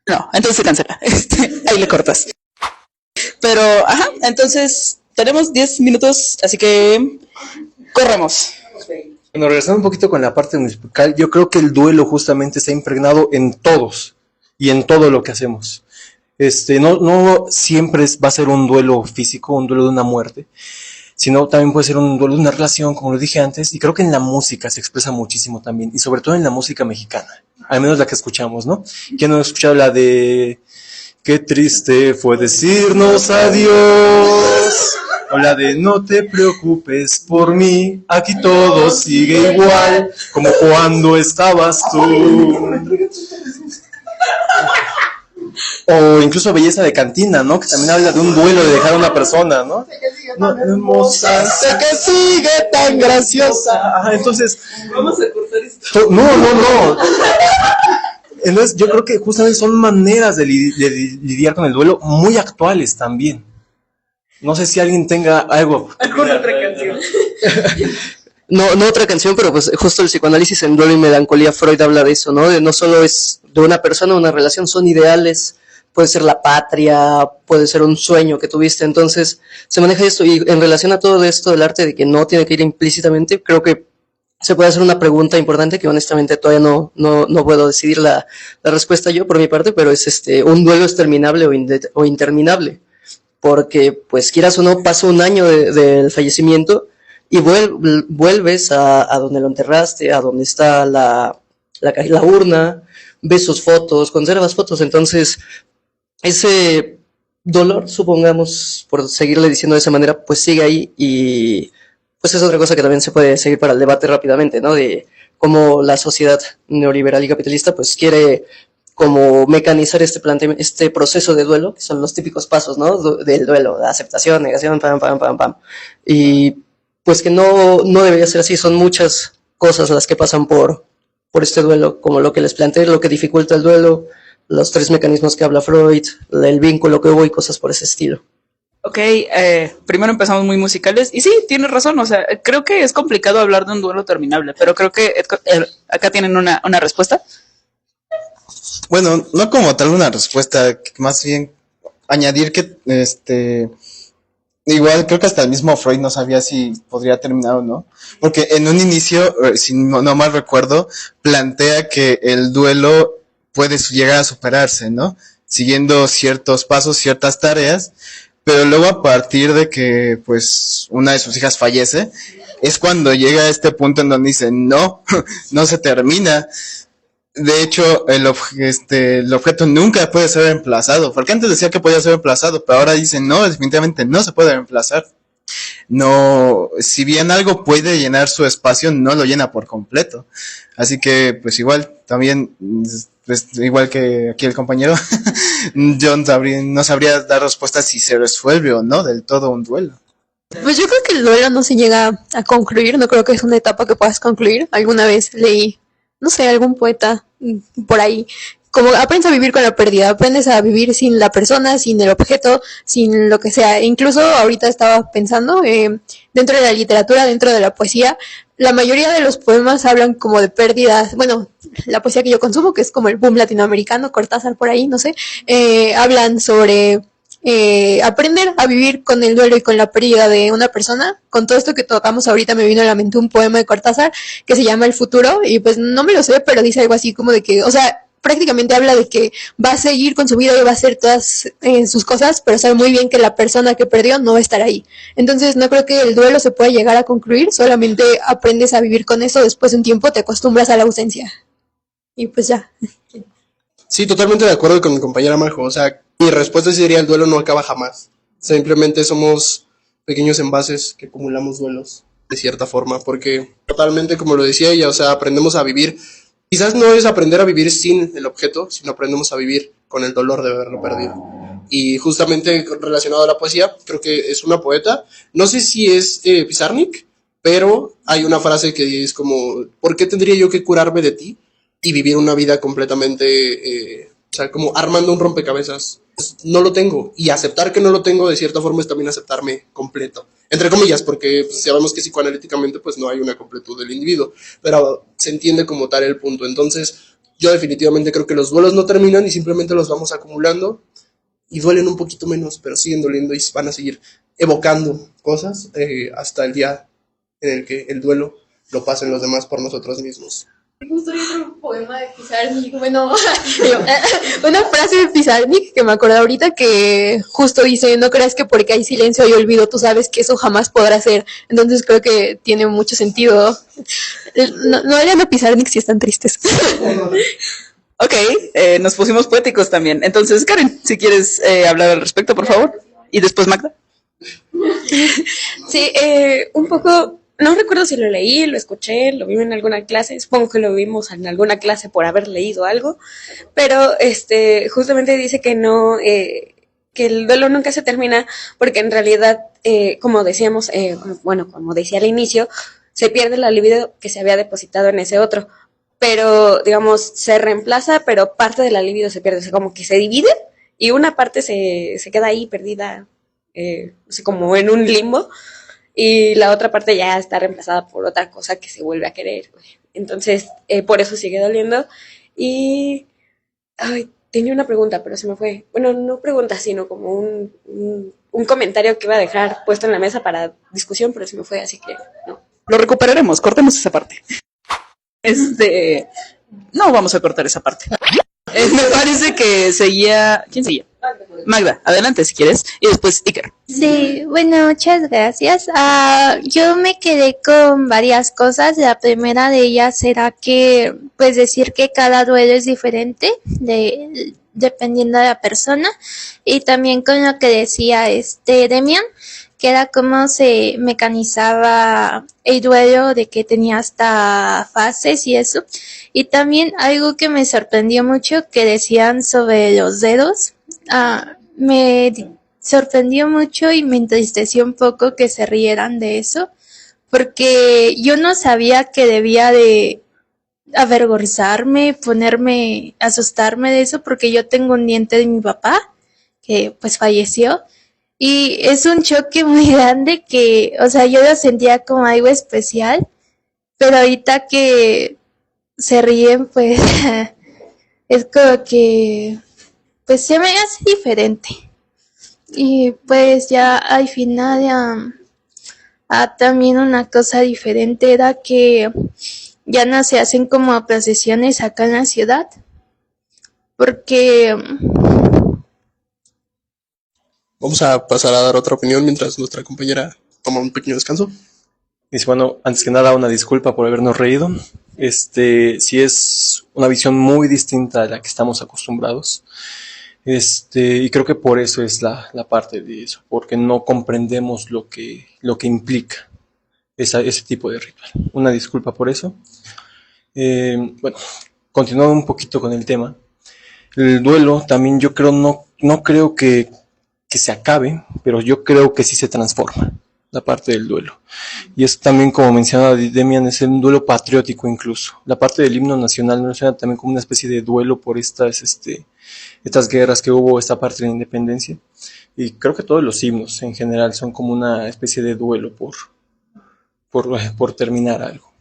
B: No, entonces se cancela. Ahí le cortas. Pero, entonces tenemos 10 minutos, así que corremos.
M: Bueno, regresando un poquito con la parte musical, yo creo que el duelo justamente está impregnado en todos y en todo lo que hacemos. No siempre va a ser un duelo físico, un duelo de una muerte, sino también puede ser un duelo de una relación, como lo dije antes, y creo que en la música se expresa muchísimo también, y sobre todo en la música mexicana, al menos la que escuchamos, ¿no? ¿Quién no ha escuchado la de qué triste fue decirnos adiós? O la de no te preocupes por mí, aquí todo sigue igual, como cuando estabas tú. O incluso Belleza de Cantina, ¿no? Que también habla de un duelo de dejar a una persona, ¿no? No, hermosa, sé que sigue tan graciosa. Entonces,
B: Vamos a cortar esto.
M: No. Entonces, yo creo que justamente son maneras de lidiar con el duelo muy actuales también. No sé si alguien tenga algo.
B: ¿Alguna otra canción?
G: No otra canción, pero pues justo el psicoanálisis en Duelo y Melancolía, Freud habla de eso, ¿no? No solo es de una persona, una relación, son ideales, puede ser la patria, puede ser un sueño que tuviste, entonces se maneja esto, y en relación a todo esto del arte de que no tiene que ir implícitamente, creo que se puede hacer una pregunta importante que honestamente todavía no puedo decidir la respuesta yo por mi parte, pero es ¿un duelo es terminable o interminable? Porque pues quieras o no, pasa un año del fallecimiento y vuelves a donde lo enterraste, a donde está la urna, ves sus fotos, conservas fotos, entonces ese dolor, supongamos, por seguirle diciendo de esa manera, pues sigue ahí, y pues es otra cosa que también se puede seguir para el debate rápidamente, ¿no? De cómo la sociedad neoliberal y capitalista pues quiere como mecanizar este proceso de duelo, que son los típicos pasos, ¿no? Del duelo, la aceptación, negación, pam. Y pues que no debería ser así, son muchas cosas las que pasan por este duelo, como lo que les planteé, lo que dificulta el duelo, los 3 mecanismos que habla Freud, el vínculo que hubo y cosas por ese estilo.
B: Ok, primero empezamos muy musicales, y sí, tienes razón, o sea, creo que es complicado hablar de un duelo terminable, pero creo que acá tienen una respuesta.
J: Bueno, no como tal una respuesta, más bien añadir que igual creo que hasta el mismo Freud no sabía si podría terminar o no, porque en un inicio, si no mal recuerdo, plantea que el duelo puede llegar a superarse, ¿no? Siguiendo ciertos pasos, ciertas tareas, pero luego a partir de que pues una de sus hijas fallece, es cuando llega a este punto en donde dice, no, no se termina. De hecho, el objeto nunca puede ser reemplazado, porque antes decía que podía ser reemplazado, pero ahora dice, no, definitivamente no se puede reemplazar. No, si bien algo puede llenar su espacio, no lo llena por completo. Así que, pues igual, también, pues, igual que aquí el compañero, yo no sabría dar respuesta si se resuelve o no del todo un duelo.
K: Pues yo creo que el duelo no se llega a concluir, no creo que es una etapa que puedas concluir. Alguna vez leí, no sé, algún poeta por ahí, como aprendes a vivir con la pérdida, aprendes a vivir sin la persona, sin el objeto, sin lo que sea. Incluso ahorita estaba pensando, dentro de la literatura, dentro de la poesía, la mayoría de los poemas hablan como de pérdidas. Bueno, la poesía que yo consumo, que es como el boom latinoamericano, Cortázar por ahí, no sé, hablan sobre aprender a vivir con el duelo y con la pérdida de una persona. Con todo esto que tocamos ahorita me vino a la mente un poema de Cortázar que se llama El futuro, y pues no me lo sé, pero dice algo así como de que, o sea, prácticamente habla de que va a seguir con su vida y va a hacer todas sus cosas, pero sabe muy bien que la persona que perdió no va a estar ahí. Entonces no creo que el duelo se pueda llegar a concluir, solamente aprendes a vivir con eso, después de un tiempo te acostumbras a la ausencia. Y pues ya.
A: Sí, totalmente de acuerdo con mi compañera Majo. O sea, mi respuesta sería: el duelo no acaba jamás. Simplemente somos pequeños envases que acumulamos duelos, de cierta forma, porque totalmente, como lo decía ella, o sea, aprendemos a vivir. Quizás no es aprender a vivir sin el objeto, sino aprendemos a vivir con el dolor de haberlo perdido. Y justamente relacionado a la poesía, creo que es una poeta, no sé si es Pizarnik, pero hay una frase que es como: ¿por qué tendría yo que curarme de ti y vivir una vida completamente, o sea, como armando un rompecabezas? Pues no lo tengo, y aceptar que no lo tengo de cierta forma es también aceptarme completo, entre comillas, porque pues, sabemos que psicoanalíticamente pues no hay una completud del individuo, pero se entiende como tal el punto. Entonces yo definitivamente creo que los duelos no terminan y simplemente los vamos acumulando y duelen un poquito menos, pero siguen doliendo y van a seguir evocando cosas hasta el día en el que el duelo lo pasen los demás por nosotros mismos.
K: Me gustaría otro poema de Pizarnik, bueno, una frase de Pizarnik que me acordé ahorita, que justo dice: no creas que porque hay silencio y olvido, tú sabes que eso jamás podrá ser. Entonces creo que tiene mucho sentido. No vayan a Pizarnik si están tristes.
B: Ok, nos pusimos poéticos también. Entonces, Karen, si quieres hablar al respecto, por favor. Y después Magda.
L: Sí, un poco, no recuerdo si lo leí, lo escuché, lo vi en alguna clase, supongo que lo vimos en alguna clase por haber leído algo, pero justamente dice que no, que el duelo nunca se termina, porque en realidad, como decíamos, bueno, como decía al inicio, se pierde la libido que se había depositado en ese otro, pero digamos, se reemplaza, pero parte de la libido se pierde, o sea, como que se divide y una parte se queda ahí perdida, no sé, como en un limbo, y la otra parte ya está reemplazada por otra cosa que se vuelve a querer. Entonces, por eso sigue doliendo. Y tenía una pregunta, pero se me fue. Bueno, no pregunta, sino como un comentario que iba a dejar puesto en la mesa para discusión, pero se me fue, así que no.
B: Lo recuperaremos, cortemos esa parte. No vamos a cortar esa parte. Me parece que seguía... ¿Quién seguía? Magda, adelante si quieres. Y después Iker.
F: Sí, bueno, muchas gracias. Yo me quedé con varias cosas. La primera de ellas era que, pues, decir que cada duelo es diferente dependiendo de la persona. Y también con lo que decía Demian, que era cómo se mecanizaba el duelo, de que tenía hasta fases y eso. Y también algo que me sorprendió mucho que decían sobre los dedos. Me sorprendió mucho y me entristeció un poco que se rieran de eso, porque yo no sabía que debía de avergonzarme, asustarme de eso, porque yo tengo un diente de mi papá que pues falleció, y es un choque muy grande que, o sea, yo lo sentía como algo especial, pero ahorita que se ríen, pues es como que pues se me hace diferente. Y pues ya al final también una cosa diferente era que ya no se hacen como procesiones acá en la ciudad, porque
A: Vamos a pasar a dar otra opinión mientras nuestra compañera toma un pequeño descanso.
M: Y bueno, antes que nada, una disculpa por habernos reído. Sí es una visión muy distinta a la que estamos acostumbrados. Y creo que por eso es la parte de eso, porque no comprendemos lo que implica ese tipo de ritual. Una disculpa por eso. Bueno, continuando un poquito con el tema. El duelo también yo creo, no creo que se acabe, pero yo creo que sí se transforma la parte del duelo. Y eso también, como mencionaba Demian, es un duelo patriótico incluso. La parte del himno nacional menciona también como una especie de duelo por estas guerras que hubo, esta parte de la independencia. Y creo que todos los himnos en general son como una especie de duelo por terminar algo.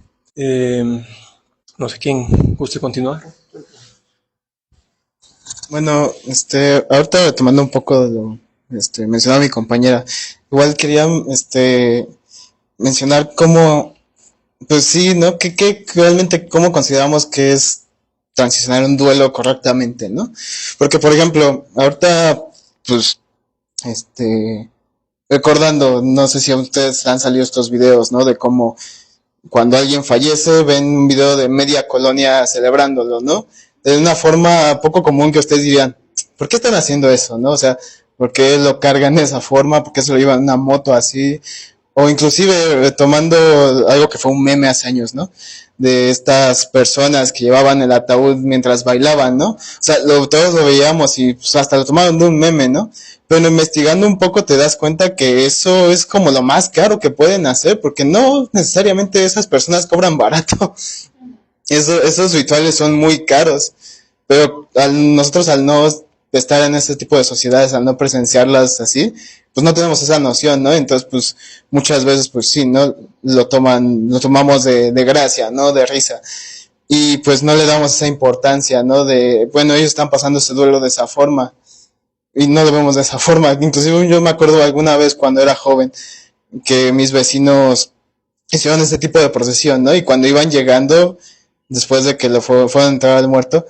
M: No sé quién guste continuar.
J: Bueno, ahorita retomando un poco de lo mencionaba mi compañera, igual quería mencionar cómo, pues sí, ¿no? Que realmente cómo consideramos que es transicionar un duelo correctamente, ¿no? Porque, por ejemplo, ahorita, pues, recordando, no sé si a ustedes han salido estos videos, ¿no? De cómo cuando alguien fallece, ven un video de media colonia celebrándolo, ¿no? De una forma poco común que ustedes dirían, ¿por qué están haciendo eso, no? O sea, ¿por qué lo cargan de esa forma? ¿Por qué se lo llevan en una moto así? O inclusive tomando algo que fue un meme hace años, ¿no? De estas personas que llevaban el ataúd mientras bailaban, ¿no? O sea, todos lo veíamos y pues, hasta lo tomaron de un meme, ¿no? Pero investigando un poco te das cuenta que eso es como lo más caro que pueden hacer, porque no necesariamente esas personas cobran barato. Esos rituales son muy caros, pero nosotros al no estar en ese tipo de sociedades, al no presenciarlas así, pues no tenemos esa noción, ¿no? Entonces, pues, muchas veces, pues sí, ¿no? Lo tomamos de gracia, ¿no? De risa. Y pues no le damos esa importancia, ¿no? Bueno, ellos están pasando ese duelo de esa forma. Y no lo vemos de esa forma. Inclusive yo me acuerdo alguna vez cuando era joven, que mis vecinos hicieron este tipo de procesión, ¿no? Y cuando iban llegando, después de que fueron a entrar al muerto,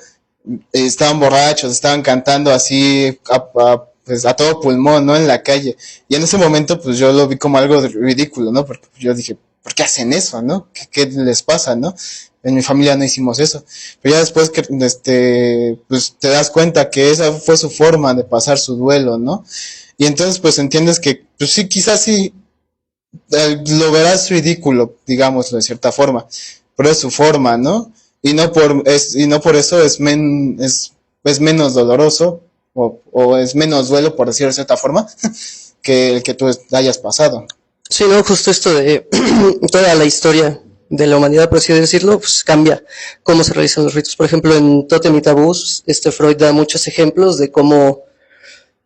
J: estaban borrachos, estaban cantando así pues a todo pulmón, ¿no? En la calle. Y en ese momento, pues yo lo vi como algo ridículo, ¿no? Porque yo dije, ¿por qué hacen eso, no? ¿Qué les pasa, no? En mi familia no hicimos eso. Pero ya después que, pues te das cuenta que esa fue su forma de pasar su duelo, ¿no? Y entonces, pues entiendes que, pues sí, quizás sí, lo verás ridículo, digámoslo de cierta forma, pero es su forma, ¿no? Y no por eso es menos doloroso o es menos duelo, por decirlo de cierta forma, que el que tú hayas pasado.
G: Sí, no, justo esto de toda la historia de la humanidad, por así decirlo, pues cambia cómo se realizan los ritos. Por ejemplo, en Tótem y Tabús, Freud da muchos ejemplos de cómo,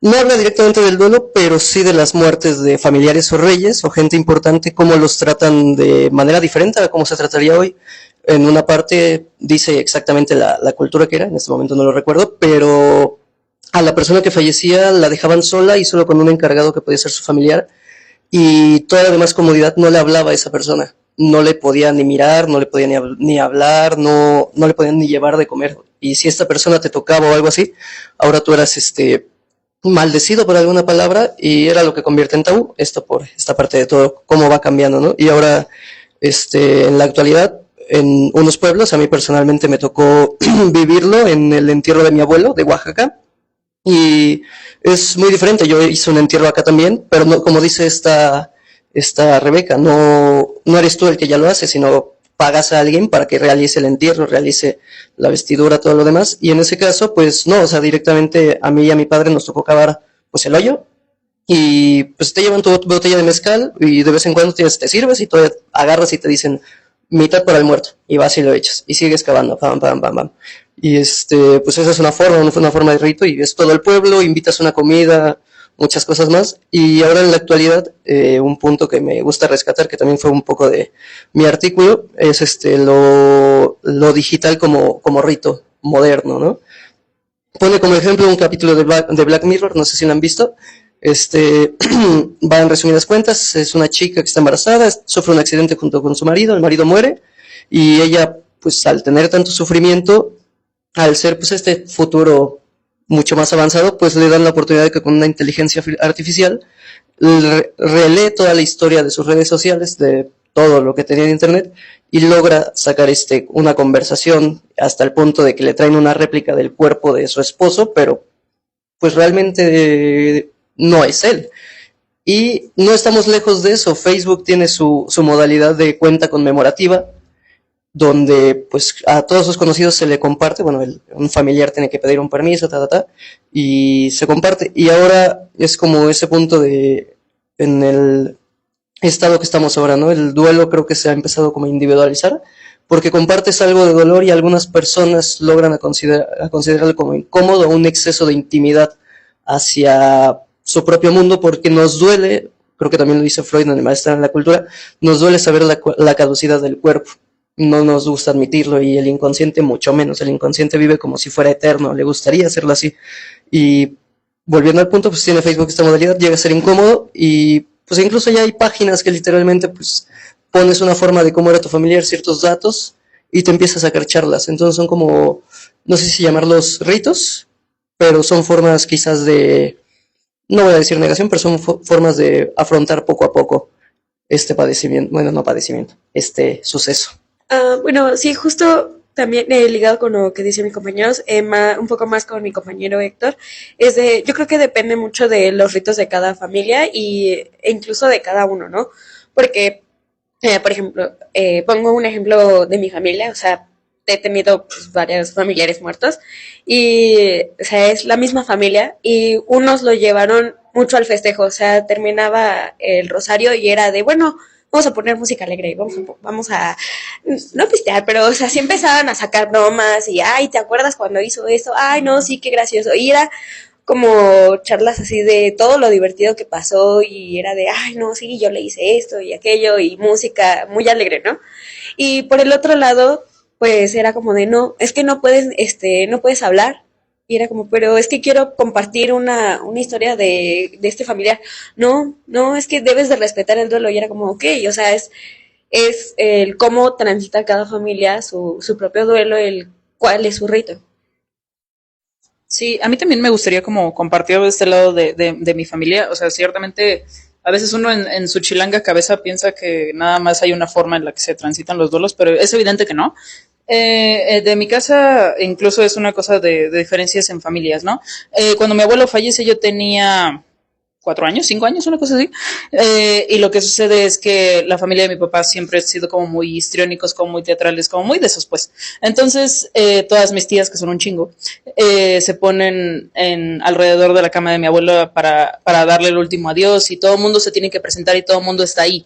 G: no habla directamente del duelo, pero sí de las muertes de familiares o reyes o gente importante, cómo los tratan de manera diferente a cómo se trataría hoy. En una parte dice exactamente la cultura que era, en este momento no lo recuerdo, pero a la persona que fallecía la dejaban sola y solo con un encargado que podía ser su familiar, y toda la demás comodidad no le hablaba a esa persona. No le podía ni mirar, no le podía ni hablar, no le podían ni llevar de comer. Y si esta persona te tocaba o algo así, ahora tú eras maldecido por alguna palabra y era lo que convierte en tabú. Esto por esta parte de todo, cómo va cambiando, ¿no? Y ahora, en la actualidad, en unos pueblos, a mí personalmente me tocó vivirlo en el entierro de mi abuelo de Oaxaca. Y es muy diferente. Yo hice un entierro acá también, pero no, como dice esta Rebeca, no eres tú el que ya lo hace, sino pagas a alguien para que realice el entierro, realice la vestidura, todo lo demás. Y en ese caso, pues no, o sea, directamente a mí y a mi padre nos tocó cavar pues el hoyo y pues te llevan tu botella de mezcal y de vez en cuando te sirves y tú agarras y te dicen mitad para el muerto y vas y lo echas y sigues cavando, pam, pam, pam, pam. Y pues esa es una forma de rito y es todo el pueblo, invitas una comida, muchas cosas más. Y ahora en la actualidad, un punto que me gusta rescatar, que también fue un poco de mi artículo, es lo digital como rito moderno, ¿no? pone como ejemplo un capítulo de Black Mirror, no sé si lo han visto. Va en resumidas cuentas, es una chica que está embarazada, sufre un accidente junto con su marido, el marido muere, y ella, pues al tener tanto sufrimiento, al ser pues este futuro mucho más avanzado, pues le dan la oportunidad de que con una inteligencia artificial relee toda la historia de sus redes sociales, de todo lo que tenía en internet, y logra sacar una conversación hasta el punto de que le traen una réplica del cuerpo de su esposo, pero pues realmente no es él. Y no estamos lejos de eso. Facebook tiene su modalidad de cuenta conmemorativa, donde pues a todos sus conocidos se le comparte, bueno, un familiar tiene que pedir un permiso, y se comparte. Y ahora es como ese punto en el estado que estamos ahora, ¿no? El duelo creo que se ha empezado como a individualizar, porque compartes algo de dolor y algunas personas logran a considerarlo como incómodo, un exceso de intimidad hacia su propio mundo, porque nos duele, creo que también lo dice Freud en el Maestro en la Cultura, nos duele saber la caducidad del cuerpo. No nos gusta admitirlo, y el inconsciente mucho menos. El inconsciente vive como si fuera eterno, le gustaría hacerlo así. Y volviendo al punto, pues tiene Facebook esta modalidad, llega a ser incómodo, y pues incluso ya hay páginas que literalmente pues pones una forma de cómo era tu familiar, ciertos datos, y te empieza a sacar charlas. Entonces son como, no sé si llamarlos ritos, pero son formas quizás de, no voy a decir negación, pero son formas de afrontar poco a poco este padecimiento, bueno, no padecimiento, este suceso.
L: Bueno, sí, justo también ligado con lo que dicen mis compañeros, un poco más con mi compañero Héctor, yo creo que depende mucho de los ritos de cada familia e incluso de cada uno, ¿no? Porque, por ejemplo, pongo un ejemplo de mi familia, o sea, he tenido pues, varios familiares muertos y, o sea, es la misma familia y unos lo llevaron mucho al festejo, o sea, terminaba el rosario y era de, bueno, vamos a poner música alegre, vamos a no pistear, pero o sea, sí empezaban a sacar bromas y, ay, ¿te acuerdas cuando hizo eso? Ay, no, sí, qué gracioso. Y era como charlas así de todo lo divertido que pasó y era de, ay, no, sí, yo le hice esto y aquello y música muy alegre, ¿no? Y por el otro lado, pues era como de, no, es que no puedes hablar. Y era como, pero es que quiero compartir una historia de este familiar. No, es que debes de respetar el duelo. Y era como, ok, o sea, es el cómo transita cada familia su propio duelo, cuál es su rito.
B: Sí, a mí también me gustaría como compartir de este lado de mi familia. O sea, ciertamente a veces uno en su chilanga cabeza piensa que nada más hay una forma en la que se transitan los duelos, pero es evidente que no. De mi casa incluso es una cosa de diferencias en familias, ¿no? Cuando mi abuelo fallece yo tenía 4 años, 5 años, una cosa así. Y lo que sucede es que la familia de mi papá siempre ha sido como muy histriónicos, como muy teatrales, como muy de esos, pues. Entonces, todas mis tías, que son un chingo, se ponen alrededor de la cama de mi abuelo para darle el último adiós y todo el mundo se tiene que presentar y todo el mundo está ahí.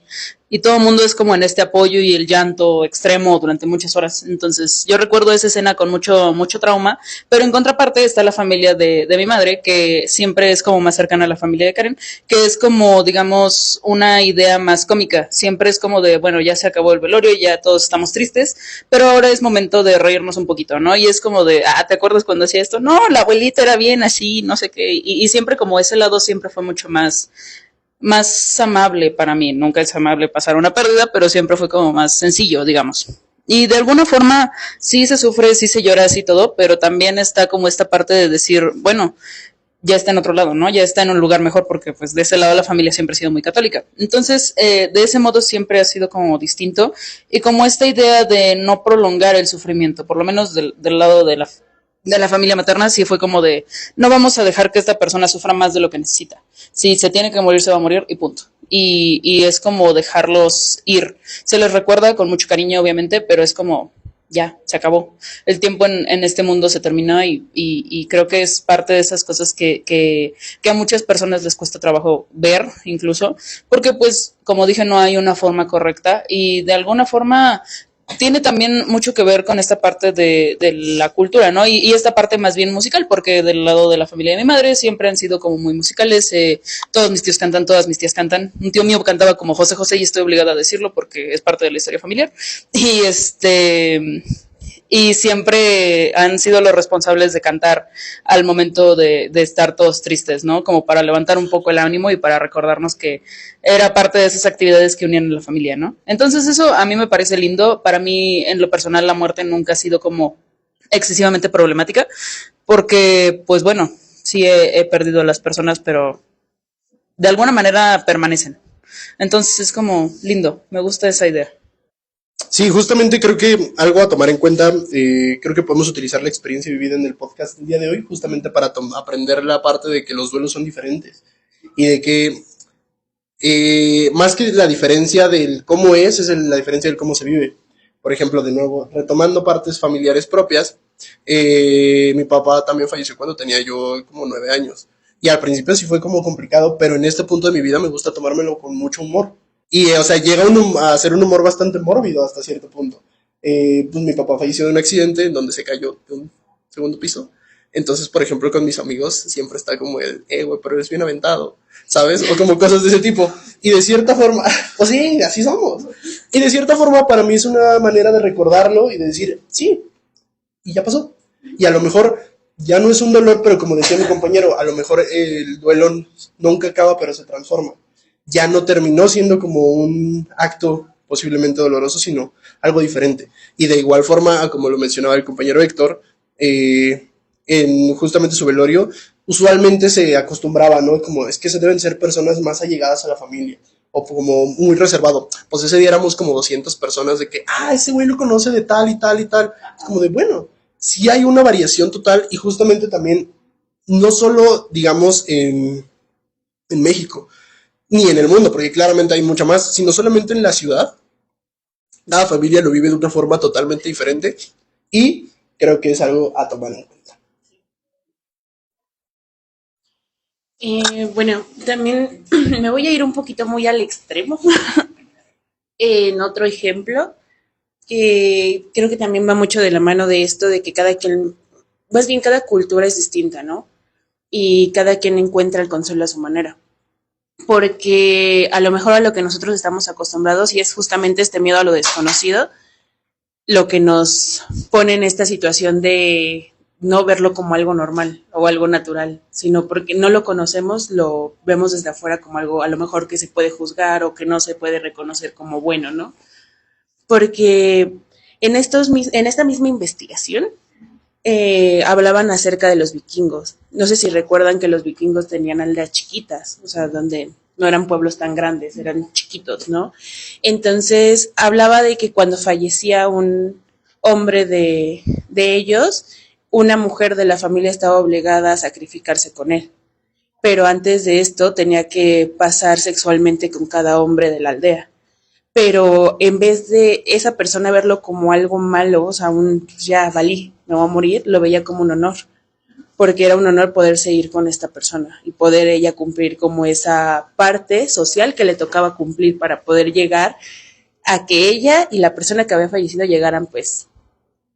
B: Y todo el mundo es como en este apoyo y el llanto extremo durante muchas horas. Entonces, yo recuerdo esa escena con mucho trauma, pero en contraparte está la familia de mi madre, que siempre es como más cercana a la familia de Karen, que es como, digamos, una idea más cómica. Siempre es como de, bueno, ya se acabó el velorio, ya todos estamos tristes, pero ahora es momento de reírnos un poquito, ¿no? Y es como de, ¿te acuerdas cuando hacía esto? No, la abuelita era bien así, no sé qué. Y siempre como ese lado siempre fue mucho más amable para mí. Nunca es amable pasar una pérdida, pero siempre fue como más sencillo, digamos. Y de alguna forma sí se sufre, sí se llora, sí todo, pero también está como esta parte de decir, bueno, ya está en otro lado, ¿no? Ya está en un lugar mejor porque pues de ese lado la familia siempre ha sido muy católica. Entonces, de ese modo siempre ha sido como distinto y como esta idea de no prolongar el sufrimiento, por lo menos del lado de la familia materna, sí fue como de, no vamos a dejar que esta persona sufra más de lo que necesita. Si se tiene que morir, se va a morir y punto. Y es como dejarlos ir. Se les recuerda con mucho cariño, obviamente, pero es como, ya, se acabó. El tiempo en este mundo se terminó y creo que es parte de esas cosas que a muchas personas les cuesta trabajo ver, incluso, porque pues, como dije, no hay una forma correcta y de alguna forma tiene también mucho que ver con esta parte de la cultura, ¿no? Y esta parte más bien musical, porque del lado de la familia de mi madre siempre han sido como muy musicales, todos mis tíos cantan, todas mis tías cantan. Un tío mío cantaba como José José y estoy obligada a decirlo porque es parte de la historia familiar. y siempre han sido los responsables de cantar al momento de estar todos tristes, ¿no? Como para levantar un poco el ánimo y para recordarnos que era parte de esas actividades que unían a la familia, ¿no? Entonces eso a mí me parece lindo. Para mí, en lo personal, la muerte nunca ha sido como excesivamente problemática, porque, pues bueno, sí he perdido a las personas, pero de alguna manera permanecen. Entonces es como lindo, me gusta esa idea.
A: Sí, justamente creo que algo a tomar en cuenta, creo que podemos utilizar la experiencia vivida en el podcast del día de hoy justamente para aprender la parte de que los duelos son diferentes y de que más que la diferencia del cómo es la diferencia del cómo se vive. Por ejemplo, de nuevo, retomando partes familiares propias, mi papá también falleció cuando tenía yo como 9 años. Y al principio sí fue como complicado, pero en este punto de mi vida me gusta tomármelo con mucho humor. Y, o sea, llega a ser un humor bastante mórbido hasta cierto punto. Pues mi papá falleció de un accidente en donde se cayó de un segundo piso. Entonces, por ejemplo, con mis amigos siempre está como güey, pero eres bien aventado, ¿sabes? O como cosas de ese tipo. Y de cierta forma, pues sí, así somos. Y de cierta forma para mí es una manera de recordarlo y de decir, sí, y ya pasó. Y a lo mejor ya no es un dolor, pero como decía mi compañero, a lo mejor el duelo nunca acaba, pero se transforma. Ya no terminó siendo como un acto posiblemente doloroso, sino algo diferente. Y de igual forma, como lo mencionaba el compañero Héctor, en justamente su velorio, usualmente se acostumbraba, ¿no? Como es que se deben ser personas más allegadas a la familia, o como muy reservado. Pues ese día éramos como 200 personas de que, ese güey lo conoce de tal y tal y tal. Es como de, bueno, sí hay una variación total y justamente también, no solo, digamos, en México, ni en el mundo, porque claramente hay mucha más, sino solamente en la ciudad. Cada familia lo vive de una forma totalmente diferente y creo que es algo a tomar en cuenta.
H: Bueno, también me voy a ir un poquito muy al extremo. En otro ejemplo, que creo que también va mucho de la mano de esto, de que cada quien, más bien cada cultura es distinta, ¿no? Y cada quien encuentra el consuelo a su manera. Porque a lo mejor a lo que nosotros estamos acostumbrados, y es justamente este miedo a lo desconocido, lo que nos pone en esta situación de no verlo como algo normal o algo natural, sino porque no lo conocemos, lo vemos desde afuera como algo a lo mejor que se puede juzgar o que no se puede reconocer como bueno, ¿no? Porque en esta misma investigación hablaban acerca de los vikingos. No sé si recuerdan que los vikingos tenían aldeas chiquitas, o sea, donde no eran pueblos tan grandes, eran chiquitos, ¿no? Entonces, hablaba de que cuando fallecía un hombre de ellos, una mujer de la familia estaba obligada a sacrificarse con él. Pero antes de esto tenía que pasar sexualmente con cada hombre de la aldea. Pero en vez de esa persona verlo como algo malo, o sea, ya valí, me voy a morir, lo veía como un honor, porque era un honor poder seguir con esta persona y poder ella cumplir como esa parte social que le tocaba cumplir para poder llegar a que ella y la persona que había fallecido llegaran pues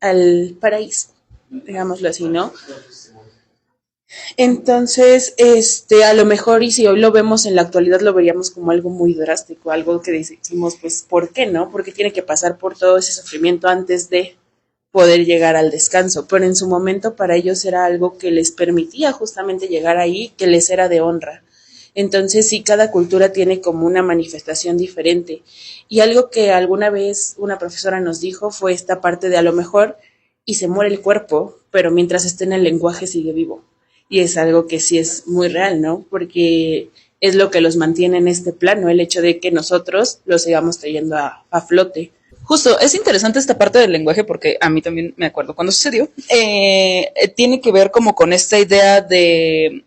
H: al paraíso, digámoslo así, ¿no? Entonces, a lo mejor, y si hoy lo vemos en la actualidad, lo veríamos como algo muy drástico, algo que decimos, pues, ¿por qué no? Porque tiene que pasar por todo ese sufrimiento antes de poder llegar al descanso. Pero en su momento para ellos era algo que les permitía justamente llegar ahí, que les era de honra. Entonces, sí, cada cultura tiene como una manifestación diferente. Y algo que alguna vez una profesora nos dijo fue esta parte de a lo mejor, y se muere el cuerpo, pero mientras esté en el lenguaje sigue vivo. Y es algo que sí es muy real, ¿no? Porque es lo que los mantiene en este plano, el hecho de que nosotros los sigamos trayendo a flote.
B: Justo, es interesante esta parte del lenguaje porque a mí también me acuerdo cuando sucedió. Tiene que ver como con esta idea de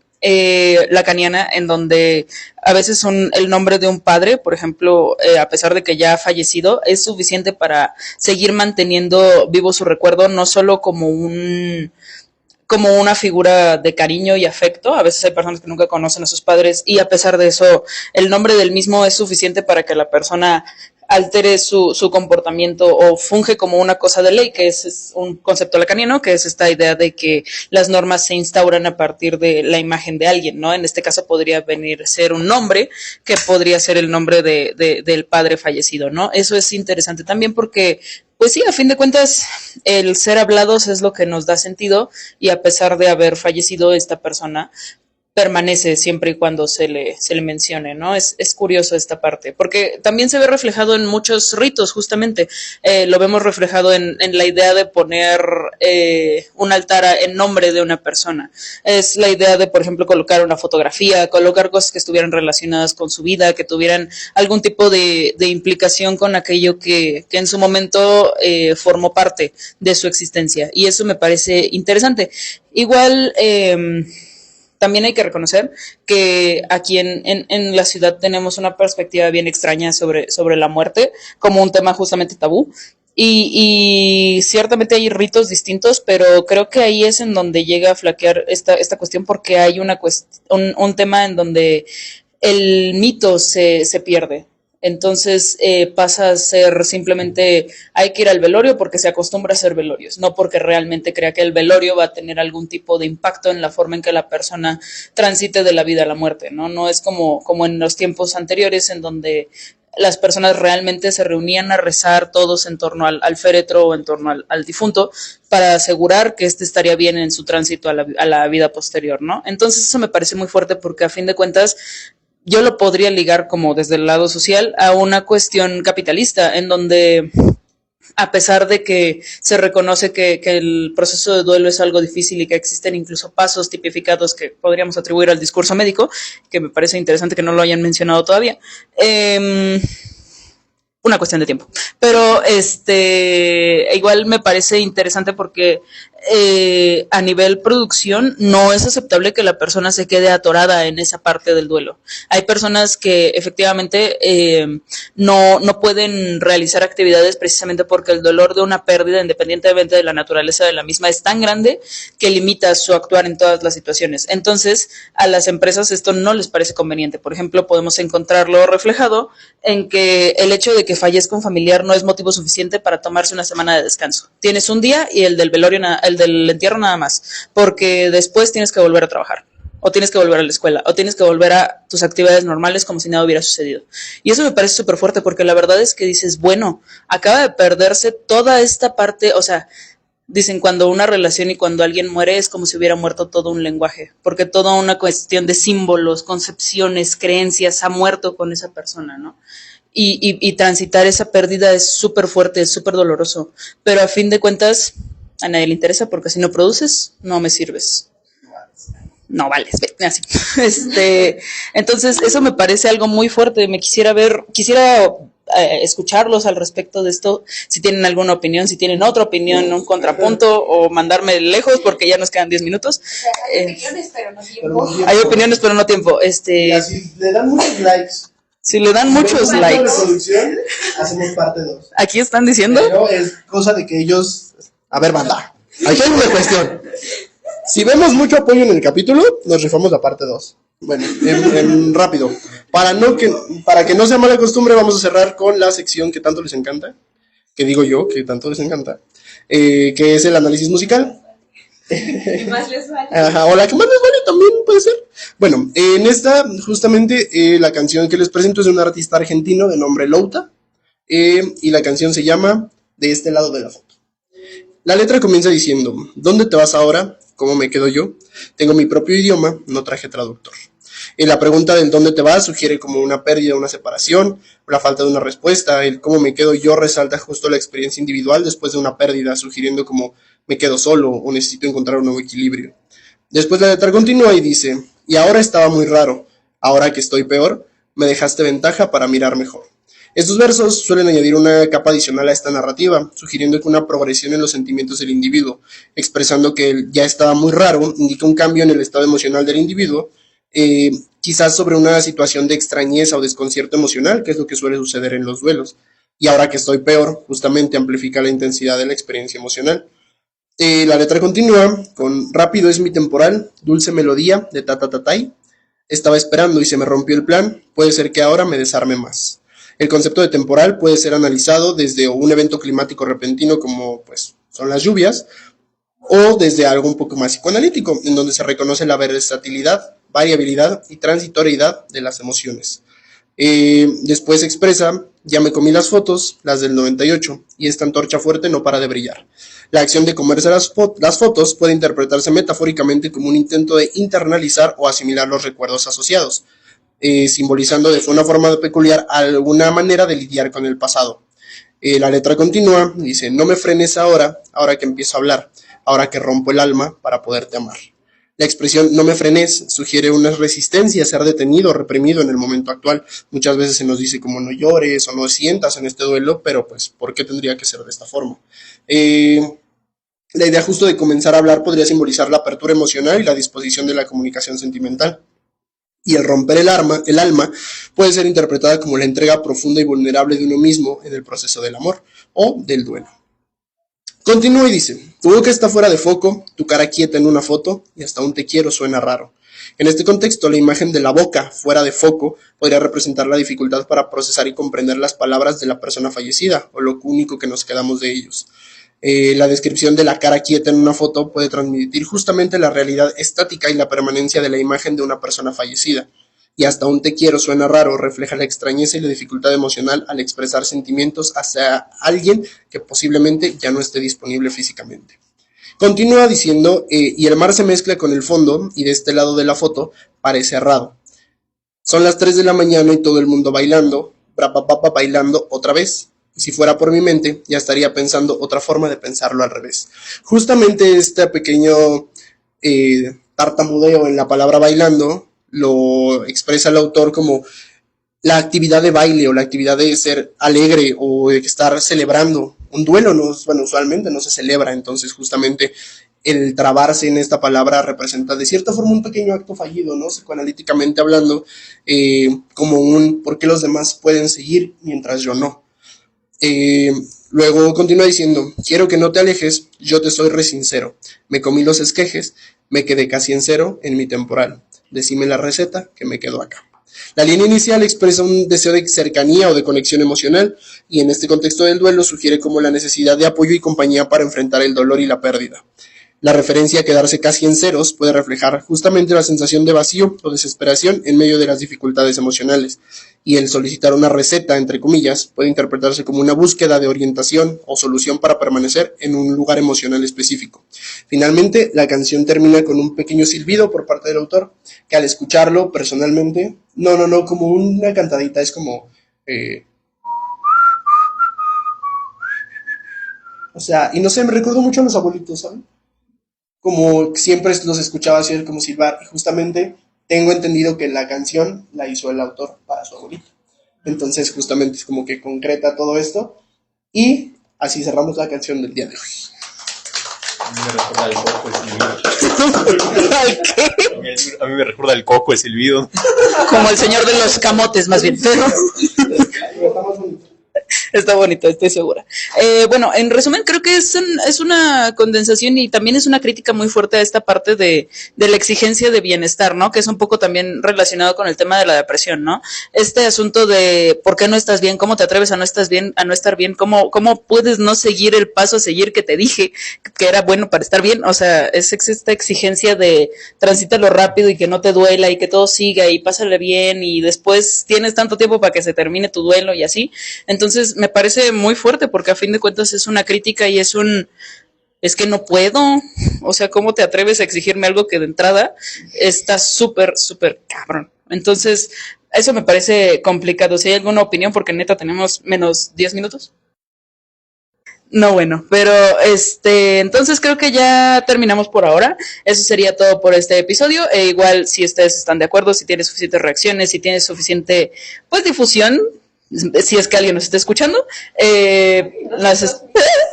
B: lacaniana, en donde a veces el nombre de un padre, por ejemplo, a pesar de que ya ha fallecido, es suficiente para seguir manteniendo vivo su recuerdo, no solo como una figura de cariño y afecto. A veces hay personas que nunca conocen a sus padres y a pesar de eso, el nombre del mismo es suficiente para que la persona altere su comportamiento o funge como una cosa de ley, que es un concepto lacaniano, que es esta idea de que las normas se instauran a partir de la imagen de alguien, ¿no? En este caso podría venir a ser un nombre, que podría ser el nombre del padre fallecido, ¿no? Eso es interesante también porque Pues sí, a fin de cuentas, el ser hablados es lo que nos da sentido y a pesar de haber fallecido esta persona, permanece siempre y cuando se le mencione, ¿no? Es curioso esta parte, porque también se ve reflejado en muchos ritos, justamente. Lo vemos reflejado en la idea de poner un altar en nombre de una persona. Es la idea de, por ejemplo, colocar una fotografía, colocar cosas que estuvieran relacionadas con su vida, que tuvieran algún tipo de implicación con aquello que en su momento formó parte de su existencia. Y eso me parece interesante. Igual, también hay que reconocer que aquí en la ciudad tenemos una perspectiva bien extraña sobre la muerte, como un tema justamente tabú. Y ciertamente hay ritos distintos, pero creo que ahí es en donde llega a flaquear esta cuestión, porque hay un tema en donde el mito se pierde. Entonces pasa a ser simplemente hay que ir al velorio porque se acostumbra a hacer velorios, no porque realmente crea que el velorio va a tener algún tipo de impacto en la forma en que la persona transite de la vida a la muerte, ¿no? No es como en los tiempos anteriores en donde las personas realmente se reunían a rezar todos en torno al féretro o en torno al difunto para asegurar que éste estaría bien en su tránsito a la vida posterior, ¿no? Entonces eso me parece muy fuerte porque a fin de cuentas yo lo podría ligar como desde el lado social a una cuestión capitalista en donde a pesar de que se reconoce que el proceso de duelo es algo difícil y que existen incluso pasos tipificados que podríamos atribuir al discurso médico, que me parece interesante que no lo hayan mencionado todavía, una cuestión de tiempo. Pero igual me parece interesante porque a nivel producción no es aceptable que la persona se quede atorada en esa parte del duelo. Hay personas que efectivamente no pueden realizar actividades precisamente porque el dolor de una pérdida, independientemente de la naturaleza de la misma, es tan grande que limita su actuar en todas las situaciones. Entonces, a las empresas esto no les parece conveniente. Por ejemplo, podemos encontrarlo reflejado en que el hecho de que fallezca un familiar no es motivo suficiente para tomarse una semana de descanso. Tienes un día y el del velorio, el del entierro nada más, porque después tienes que volver a trabajar, o tienes que volver a la escuela, o tienes que volver a tus actividades normales como si nada hubiera sucedido. Y eso me parece súper fuerte, porque la verdad es que dices, bueno, acaba de perderse toda esta parte, o sea, dicen cuando una relación y cuando alguien muere es como si hubiera muerto todo un lenguaje, porque toda una cuestión de símbolos, concepciones, creencias ha muerto con esa persona, ¿no? Y transitar esa pérdida es súper fuerte, es súper doloroso, pero a fin de cuentas a nadie le interesa porque si no produces, no me sirves. No vales, así. Entonces, eso me parece algo muy fuerte. Quisiera escucharlos al respecto de esto, si tienen alguna opinión, si tienen otra opinión, un contrapunto, o mandarme lejos porque ya nos quedan 10 minutos.
L: Hay opiniones, pero no tiempo.
B: Hay opiniones, pero no tiempo.
A: Si le dan muchos likes.
B: Si le dan muchos likes.
A: Hacemos parte 2.
B: Aquí están diciendo.
A: Pero es cosa de que ellos... A ver, banda, aquí hay una cuestión. Si vemos mucho apoyo en el capítulo, nos rifamos la parte 2. Bueno, rápido. Para que no sea mala costumbre, vamos a cerrar con la sección que tanto les encanta, que digo yo, que tanto les encanta, que es el análisis musical.
L: Más les vale.
A: Ajá, o la que más les vale también puede ser. Bueno, en esta, justamente, la canción que les presento es de un artista argentino de nombre Louta, y la canción se llama De este lado de la foto. La letra comienza diciendo: ¿dónde te vas ahora? ¿Cómo me quedo yo? Tengo mi propio idioma, no traje traductor. La pregunta del ¿dónde te vas? Sugiere como una pérdida, una separación, la falta de una respuesta. El ¿cómo me quedo yo? Resalta justo la experiencia individual después de una pérdida, sugiriendo como me quedo solo o necesito encontrar un nuevo equilibrio. Después la letra continúa y dice: y ahora estaba muy raro, ahora que estoy peor, me dejaste ventaja para mirar mejor. Estos versos suelen añadir una capa adicional a esta narrativa, sugiriendo que una progresión en los sentimientos del individuo, expresando que el ya estaba muy raro indica un cambio en el estado emocional del individuo, quizás sobre una situación de extrañeza o desconcierto emocional, que es lo que suele suceder en los duelos. Y ahora que estoy peor, justamente amplifica la intensidad de la experiencia emocional. La letra continúa con: rápido es mi temporal, dulce melodía de ta-ta-ta-tai. Estaba esperando y se me rompió el plan, puede ser que ahora me desarme más. El concepto de temporal puede ser analizado desde un evento climático repentino como pues son las lluvias, o desde algo un poco más psicoanalítico, en donde se reconoce la versatilidad, variabilidad y transitoriedad de las emociones. Después expresa Ya me comí las fotos, las del 98, y esta antorcha fuerte no para de brillar. La acción de comerse las fotos puede interpretarse metafóricamente como un intento de internalizar o asimilar los recuerdos asociados, simbolizando de una forma peculiar alguna manera de lidiar con el pasado. La letra continúa, dice, no me frenes ahora que empiezo a hablar, ahora que rompo el alma para poderte amar. La expresión no me frenes sugiere una resistencia a ser detenido o reprimido en el momento actual. Muchas veces se nos dice como no llores o no sientas en este duelo, pero pues, ¿por qué tendría que ser de esta forma? La idea justo de comenzar a hablar podría simbolizar la apertura emocional y la disposición de la comunicación sentimental. Y el romper el alma puede ser interpretada como la entrega profunda y vulnerable de uno mismo en el proceso del amor o del duelo. Continúa y dice, tu boca está fuera de foco, tu cara quieta en una foto y hasta un te quiero suena raro. En este contexto, la imagen de la boca fuera de foco podría representar la dificultad para procesar y comprender las palabras de la persona fallecida o lo único que nos quedamos de ellos. La descripción de la cara quieta en una foto puede transmitir justamente la realidad estática y la permanencia de la imagen de una persona fallecida. Y hasta un te quiero suena raro refleja la extrañeza y la dificultad emocional al expresar sentimientos hacia alguien que posiblemente ya no esté disponible físicamente. Continúa diciendo, y el mar se mezcla con el fondo y de este lado de la foto parece errado. Son las 3 de la mañana y todo el mundo bailando, bailando otra vez. Y si fuera por mi mente, ya estaría pensando otra forma de pensarlo al revés. Justamente este pequeño tartamudeo en la palabra bailando lo expresa el autor como la actividad de baile o la actividad de ser alegre o de estar celebrando. Un duelo usualmente no se celebra, entonces justamente el trabarse en esta palabra representa de cierta forma un pequeño acto fallido, ¿no? Psicoanalíticamente hablando, como un ¿por qué los demás pueden seguir mientras yo no? Luego continúa diciendo, quiero que no te alejes, yo te soy re sincero, me comí los esquejes, me quedé casi en cero en mi temporal, decime la receta que me quedo acá. La línea inicial expresa un deseo de cercanía o de conexión emocional y en este contexto del duelo sugiere como la necesidad de apoyo y compañía para enfrentar el dolor y la pérdida. La referencia a quedarse casi en ceros puede reflejar justamente la sensación de vacío o desesperación en medio de las dificultades emocionales, y el solicitar una receta, entre comillas, puede interpretarse como una búsqueda de orientación o solución para permanecer en un lugar emocional específico. Finalmente, la canción termina con un pequeño silbido por parte del autor, que al escucharlo, personalmente, no, como una cantadita, es como... O sea, y no sé, me recuerdo mucho a los abuelitos, ¿saben? Como siempre los escuchaba hacer como silbar, y justamente tengo entendido que la canción la hizo el autor para su abuelito. Entonces justamente es como que concreta todo esto, y así cerramos la canción del día de hoy.
M: A mí me recuerda el coco el silbido.
B: ¿Al qué?
M: A mí me recuerda el coco el silbido.
B: Como el señor de los camotes, más bien. Está bonito, estoy segura. Bueno, en resumen, creo que es una condensación y también es una crítica muy fuerte a esta parte de la exigencia de bienestar, ¿no? Que es un poco también relacionado con el tema de la depresión, ¿no? Este asunto de ¿por qué no estás bien? ¿Cómo te atreves a no estar bien? ¿Cómo puedes no seguir el paso a seguir que te dije que era bueno para estar bien? O sea, es esta exigencia de transítalo rápido y que no te duela y que todo siga y pásale bien y después tienes tanto tiempo para que se termine tu duelo y así. Entonces, me parece muy fuerte porque a fin de cuentas es una crítica y es que no puedo, o sea, ¿cómo te atreves a exigirme algo que de entrada está súper, súper cabrón? Entonces, eso me parece complicado. Si hay alguna opinión, porque neta tenemos menos 10 minutos. No, bueno, pero entonces creo que ya terminamos por ahora. Eso sería todo por este episodio. Igual, si ustedes están de acuerdo, si tiene suficientes reacciones, si tiene suficiente, pues, difusión, si es que alguien nos está escuchando,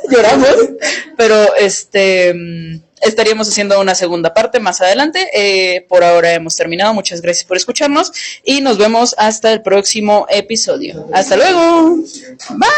B: lloramos, pero estaríamos haciendo una segunda parte más adelante. Por ahora hemos terminado. Muchas gracias por escucharnos y nos vemos hasta el próximo episodio. Hasta luego. Bye.